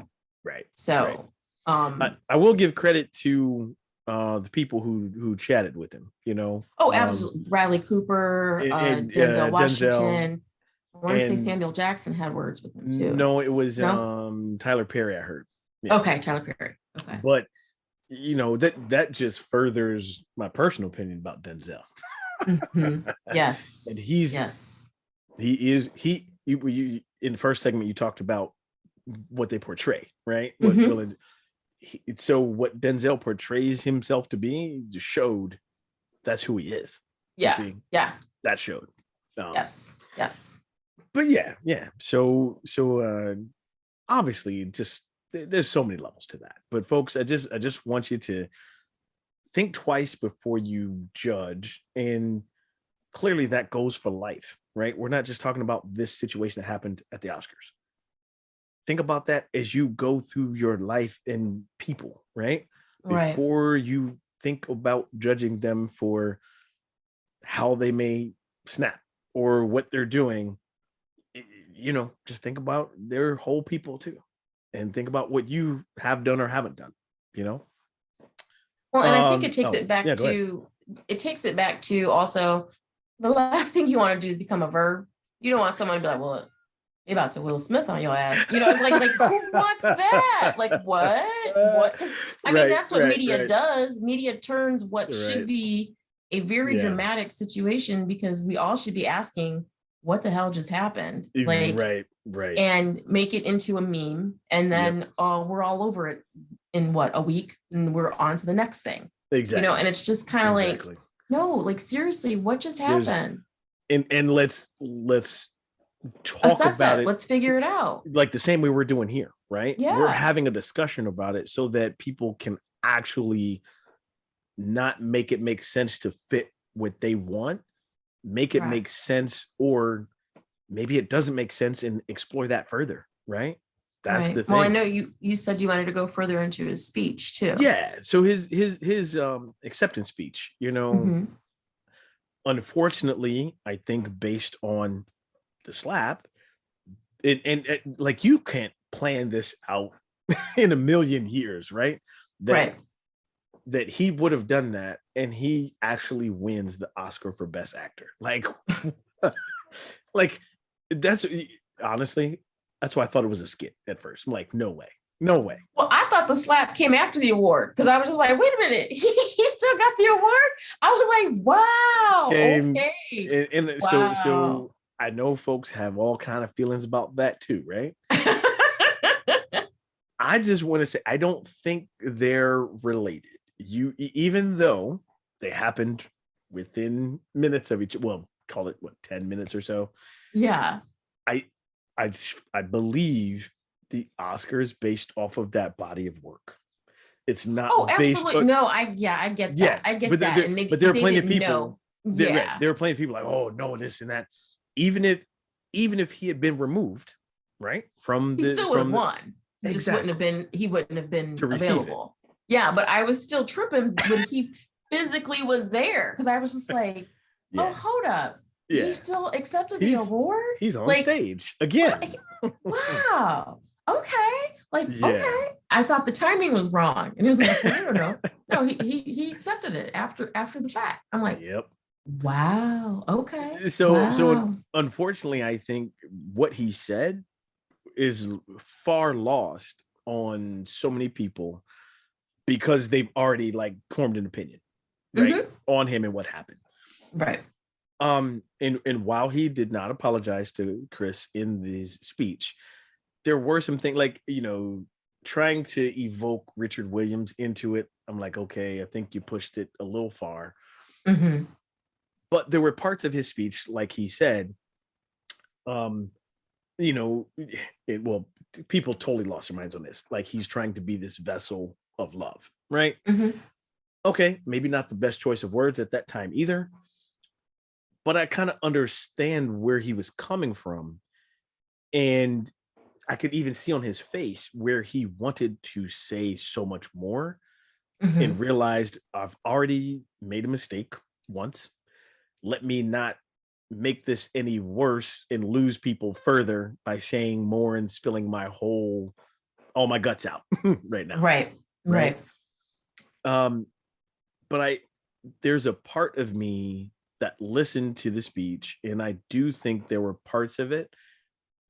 Right. So I will give credit to the people who chatted with him, Oh, absolutely. Bradley Cooper, Denzel Washington. I want to say Samuel Jackson had words with him too. No, it was Tyler Perry, I heard. Yeah. Okay, Tyler Perry. Okay. But that just furthers my personal opinion about Denzel. Yes. And he in the first segment you talked about what they portray, right? So what Denzel portrays himself to be just showed that's who he is. Yeah. That showed. Yes. But yeah. So obviously just there's so many levels to that. But folks, I just want you to think twice before you judge. And clearly that goes for life, right? We're not just talking about this situation that happened at the Oscars. Think about that as you go through your life and people, right? Before you think about judging them for how they may snap or what they're doing, just think about their whole people too. And think about what you have done or haven't done, Well, and I think it takes it back to also the last thing you want to do is become a verb. You don't want someone to be like, well, you're about to Will Smith on your ass. Like who wants that? Like what? I mean, that's what media does. Media turns what should be a very dramatic situation because we all should be asking, what the hell just happened? Right. And make it into a meme. And then we're all over it in a week and we're on to the next thing. Exactly. And it's just kind of like, no, seriously, what just happened? And let's talk assess about it. Let's figure it out. Like the same way we're doing here, right? Yeah. We're having a discussion about it so that people can actually not make it make sense to fit what they want, make it make sense, or maybe it doesn't make sense and explore that further, right? That's the thing. Well, I know you said you wanted to go further into his speech too. Yeah. So his acceptance speech, unfortunately, I think based on the slap, and like you can't plan this out in a million years, right? That he would have done that and he actually wins the Oscar for Best Actor. Like that's honestly, that's why I thought it was a skit at first. I'm like, no way. Well, I thought the slap came after the award because I was just like, wait a minute, he still got the award? I was like, wow. Okay. And wow. So I know folks have all kind of feelings about that too, right? I just want to say, I don't think they're related. Even though they happened within minutes of each, well, call it 10 minutes or so. Yeah. I believe the Oscars based off of that body of work. It's not. Oh, absolutely. No, I get that. Yeah, I get that. But there are plenty of people. There are plenty of people like, oh no, this and that. Even if he had been removed, right? He still would have won. He just wouldn't have been available. Yeah, but I was still tripping when he physically was there because I was just like, oh, hold up. Yeah. He still accepted the award? He's on stage again. Wow. Okay. Okay. I thought the timing was wrong. And he was like, no. No, he accepted it after the fact. I'm like, yep. Wow. Okay. So unfortunately, I think what he said is far lost on so many people because they've already like formed an opinion, right, on him and what happened. Right. And while he did not apologize to Chris in this speech, there were some things like, trying to evoke Richard Williams into it. I'm like, okay, I think you pushed it a little far. But there were parts of his speech, like he said, people totally lost their minds on this. Like he's trying to be this vessel of love, right? Okay, maybe not the best choice of words at that time either. But I kind of understand where he was coming from. And I could even see on his face where he wanted to say so much more and realized I've already made a mistake once. Let me not make this any worse and lose people further by saying more and spilling all my guts out right now. Right. But there's a part of me that listened to the speech, and I do think there were parts of it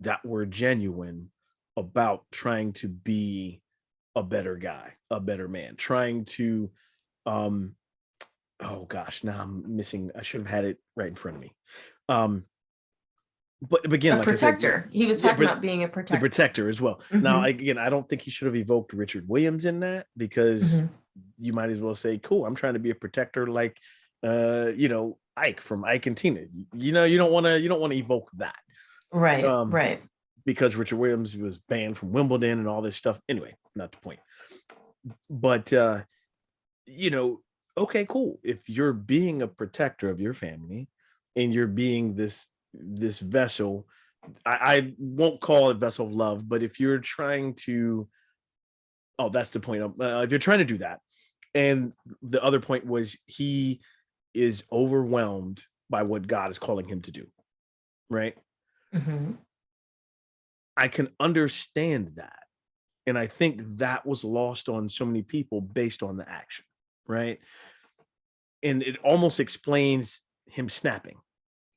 that were genuine about trying to be a better guy, a better man, trying to, oh gosh, now I'm missing, I should have had it right in front of me. But again, a protector. He was talking about being a protector. The protector as well. Now, again, I don't think he should have evoked Richard Williams in that, because you might as well say, cool, I'm trying to be a protector like, Ike from Ike and Tina. You don't want to evoke that. Right. Right. Because Richard Williams was banned from Wimbledon and all this stuff. Anyway, not the point. But, okay, cool. If you're being a protector of your family and you're being this vessel, I won't call it vessel of love, but if you're trying to, that's the point. If you're trying to do that. And the other point was he is overwhelmed by what God is calling him to do. Right. I can understand that. And I think that was lost on so many people based on the action. Right. And it almost explains him snapping,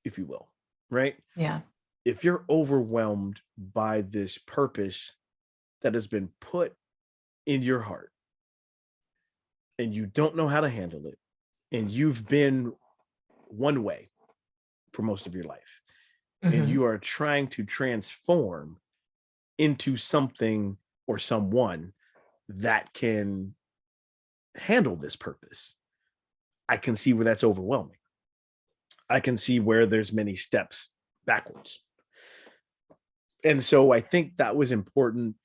if you will. Right. Yeah. If you're overwhelmed by this purpose that has been put in your heart and you don't know how to handle it, and you've been one way for most of your life, and you are trying to transform into something or someone that can handle this purpose, I can see where that's overwhelming. I can see where there's many steps backwards. And so I think that was important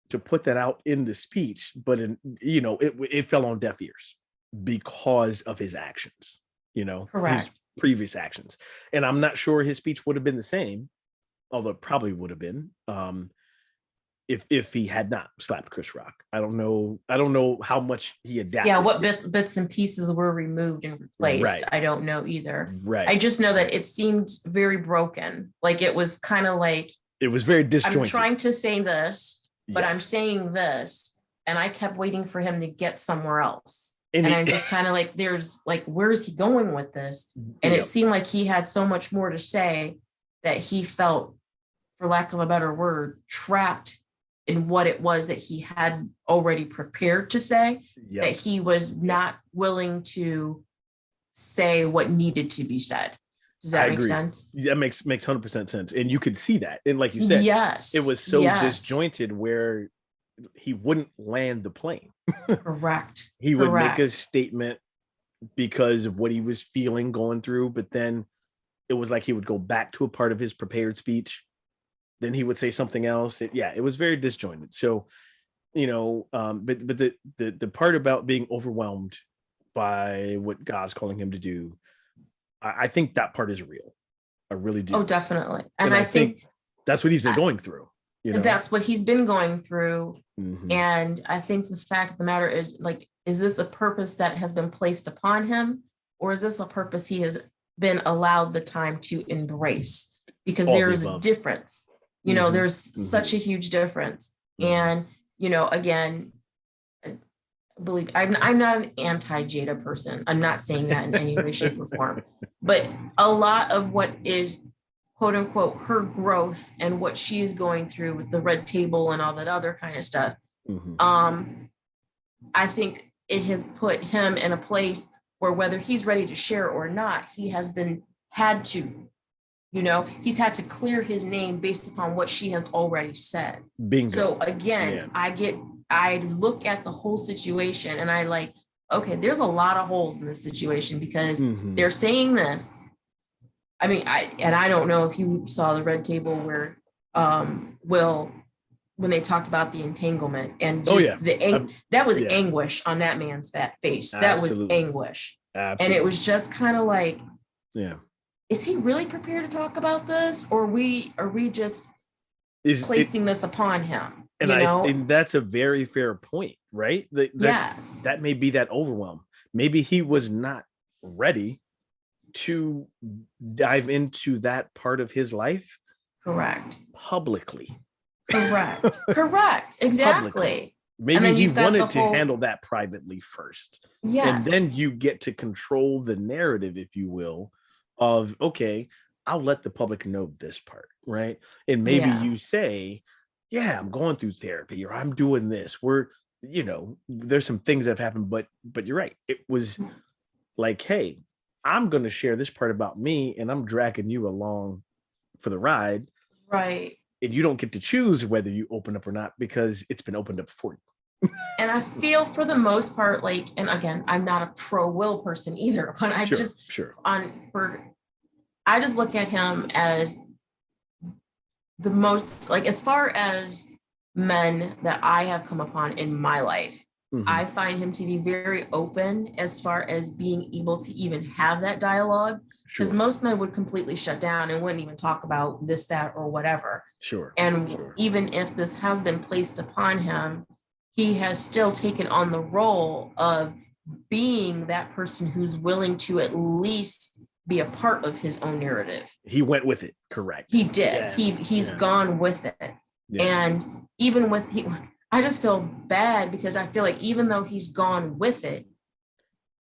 to put that out in the speech, but it fell on deaf ears because of his actions, Correct. His previous actions. And I'm not sure his speech would have been the same, although it probably would have been, if he had not slapped Chris Rock. I don't know how much he adapted. Yeah, what bits and pieces were removed and replaced. Right. I don't know either. Right. I just know that it seemed very broken. Like it was kind of like, it was very disjointed. I'm trying to say this, but Yes. I'm saying this, and I kept waiting for him to get somewhere else. And I'm just kind of like, there's like, where is he going with this? And it seemed like he had so much more to say that he felt, for lack of a better word, trapped in what it was that he had already prepared to say, that he was not willing to say what needed to be said. Does that make sense? That makes 100% sense. And you could see that. And like you said, yes, it was so disjointed where he wouldn't land the plane. Correct. He would make a statement because of what he was feeling going through, but then it was like he would go back to a part of his prepared speech. Then he would say something else. It was very disjointed. So, but the part about being overwhelmed by what God's calling him to do, I think that part is real. I really do. Oh, definitely. And I think that's what he's been going through. That's what he's been going through. Mm-hmm. And I think the fact of the matter is, like, is this a purpose that has been placed upon him? Or is this a purpose he has been allowed the time to embrace? Because there is a difference. There's such a huge difference. And again, believe I'm not an anti-Jada person. I'm not saying that in any way, shape, or form. But a lot of what is quote unquote her growth and what she is going through with the red table and all that other kind of stuff, I think it has put him in a place where whether he's ready to share or not, he has had to, he's had to clear his name based upon what she has already said. Bingo. So again, I look at the whole situation and I like, okay, there's a lot of holes in this situation because they're saying this. I mean, I don't know if you saw the red table where Will, when they talked about the entanglement and just that was anguish on that man's fat face. That was anguish. Absolutely. And it was just kind of like, is he really prepared to talk about this? Or are we just placing this upon him? And and that's a very fair point, right? That may be that overwhelm. Maybe he was not ready to dive into that part of his life. Correct. Publicly. Correct. Exactly. Publicly. Maybe he wanted to handle that privately first. Yes. And then you get to control the narrative, if you will, of, okay, I'll let the public know this part, right? And maybe you say, yeah, I'm going through therapy or I'm doing this. There's some things that have happened, but you're right. It was like, hey, I'm going to share this part about me and I'm dragging you along for the ride. Right. And you don't get to choose whether you open up or not because it's been opened up for you. And I feel for the most part, like, and again, I'm not a pro Will person either, but I I just look at him as the most, like, as far as men that I have come upon in my life, I find him to be very open as far as being able to even have that dialogue. Because most men would completely shut down and wouldn't even talk about this, that, or whatever. Even if this has been placed upon him, he has still taken on the role of being that person who's willing to at least be a part of his own narrative. He went with it, correct? He did. Yeah. He's gone with it. Yeah. And even with I just feel bad because I feel like even though he's gone with it,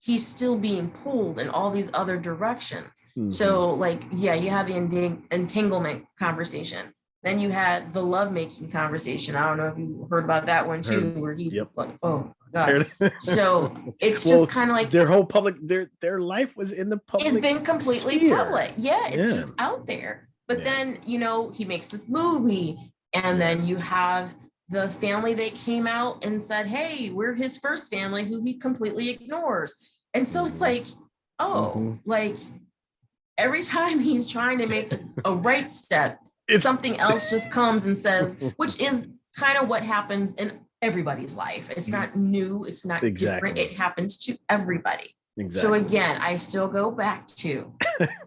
he's still being pulled in all these other directions. So like, you had the entanglement conversation. Then you had the lovemaking conversation. I don't know if you heard about that one too, where he like, oh God. So it's just kind of like their whole public, their life was in the public. It's been completely public. Yeah, it's just out there. But then, he makes this movie and then you have the family that came out and said, hey, we're his first family, who he completely ignores. And so it's like, like every time he's trying to make a right step, something else just comes and says, which is kind of what happens in everybody's life. It's not new. It's not different. It happens to everybody. Exactly. So again, I still go back to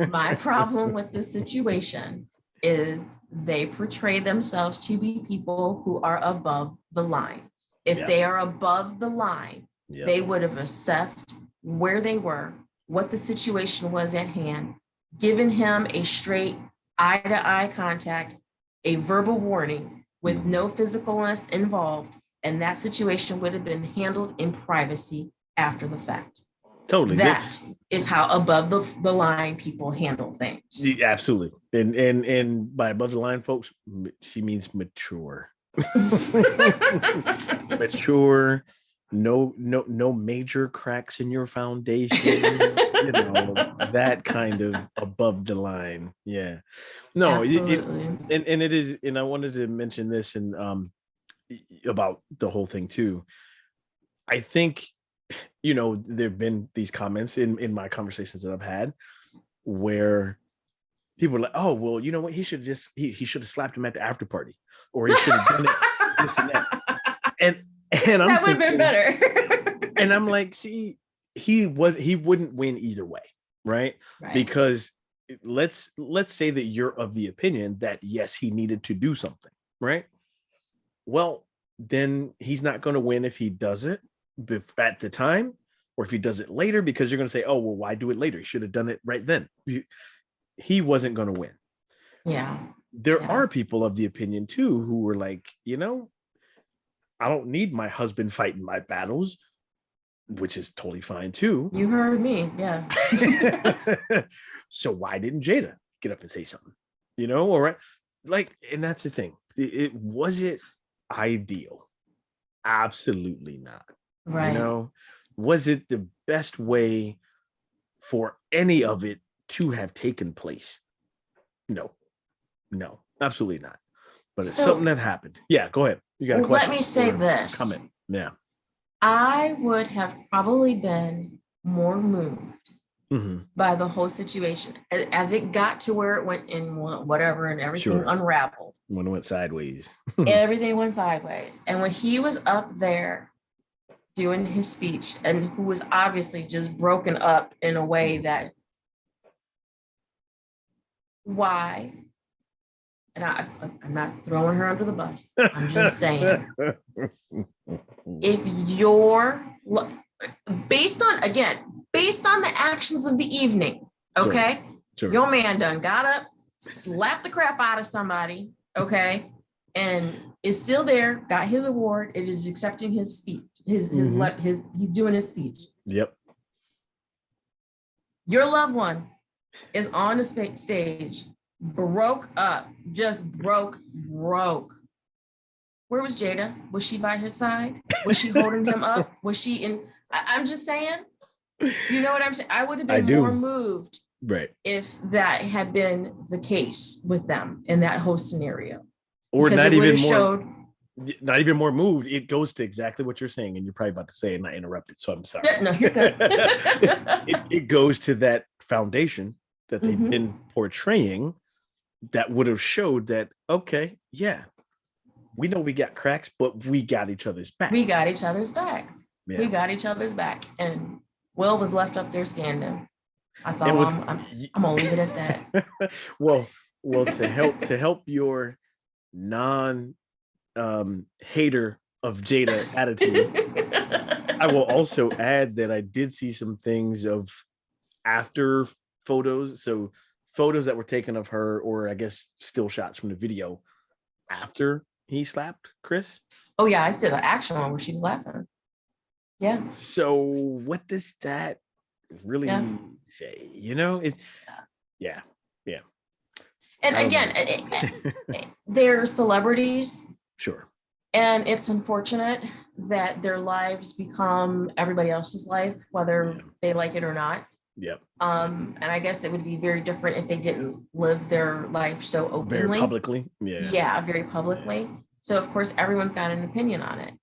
my problem with this situation is they portray themselves to be people who are above the line. If they are above the line, they would have assessed where they were, what the situation was at hand, given him a straight eye-to-eye contact, a verbal warning with no physicalness involved, and that situation would have been handled in privacy after the fact. Totally. That is how above the line people handle things. Yeah, absolutely. And by above the line, folks, she means mature. Mature, no major cracks in your foundation, that kind of above the line. Yeah. No, and it is, and I wanted to mention this and about the whole thing too. I think there've been these comments in my conversations that I've had where people are like, oh, well, you know what? He should have slapped him at the after party, or he should have done it this and that. And that would have been better. And I'm like, see, he wouldn't win either way, right? Because let's say that you're of the opinion that yes, he needed to do something, right? Well, then he's not going to win if he does it at the time, or if he does it later, because you're going to say, oh, well, why do it later? He should have done it right then. He wasn't going to win. Yeah. There are people of the opinion too who were like, I don't need my husband fighting my battles, which is totally fine too. You heard me. Yeah. So why didn't Jada get up and say something? You know, all right. Like, and that's the thing. It was it ideal? Absolutely not. Right. You know, was it the best way for any of it to have taken place? No, absolutely not. But it's something that happened. Yeah, go ahead. You got a question? Let me say this. Come in. Yeah. I would have probably been more moved by the whole situation as it got to where it went in whatever, and everything unraveled. When it went sideways. Everything went sideways. And when he was up there doing his speech, and who was obviously just broken up in a way that, why? And I'm not throwing her under the bus. I'm just saying, if you're based on the actions of the evening, okay, your man done got up, slapped the crap out of somebody, okay, and is still there, got his award, it is accepting his speech, he's doing his speech. Yep. Your loved one is on the stage, broke up, just broke. Where was Jada? Was she by his side? Was she holding him up? Was she in? I'm just saying, you know what I'm saying? I would have been more moved if that had been the case with them in that whole scenario. Or not even more moved. It goes to exactly what you're saying, and you're probably about to say it and I interrupted, so I'm sorry. No, you're good. it goes to that foundation that they've been portraying that would have showed that, okay, yeah, we know we got cracks, but we got each other's back. We got each other's back. Yeah. We got each other's back. And Will was left up there standing. I thought, I'm gonna leave it at that. well, to help your non hater of Jada attitude, I will also add that I did see some things of after photos. So photos that were taken of her, or I guess still shots from the video after he slapped Chris. Oh yeah, I see the action one where she was laughing. Yeah. So what does that really say? You know, yeah. And again, they're celebrities. Sure. And it's unfortunate that their lives become everybody else's life, whether they like it or not. Yep. And I guess it would be very different if they didn't live their life so openly. Very publicly. Yeah. Yeah, very publicly. Yeah. So of course everyone's got an opinion on it.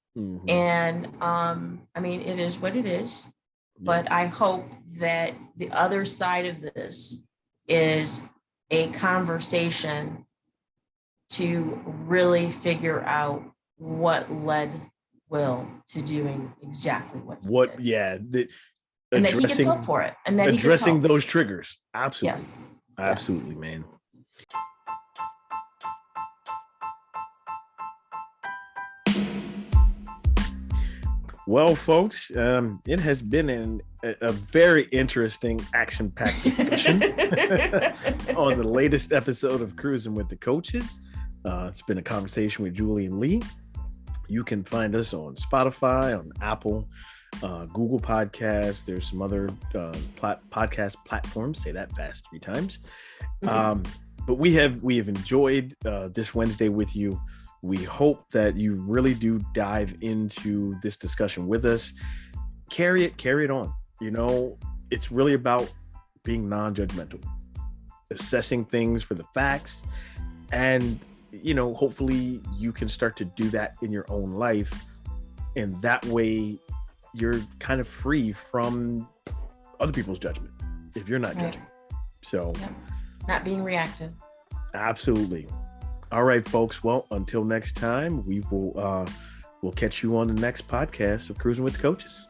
And I mean, it is what it is. But I hope that the other side of this is a conversation to really figure out what led Will to doing exactly what he did. And that he gets help for it. And that addressing those triggers. Absolutely. Yes. Absolutely, man. Well, folks, it has been a very interesting, action-packed discussion on the latest episode of Cruzin with the Coaches. It's been a conversation with Julie and Lee. You can find us on Spotify, on Apple, Google Podcasts. There's some other podcast platforms. Say that fast 3 times. But we have enjoyed this Wednesday with you. We hope that you really do dive into this discussion with us. Carry it on. You know, it's really about being non-judgmental, assessing things for the facts, and, you know, hopefully you can start to do that in your own life. And that way you're kind of free from other people's judgment if you're not judging. So not being reactive. Absolutely. All right, folks. Well, until next time, we'll catch you on the next podcast of Cruzin with the Coaches.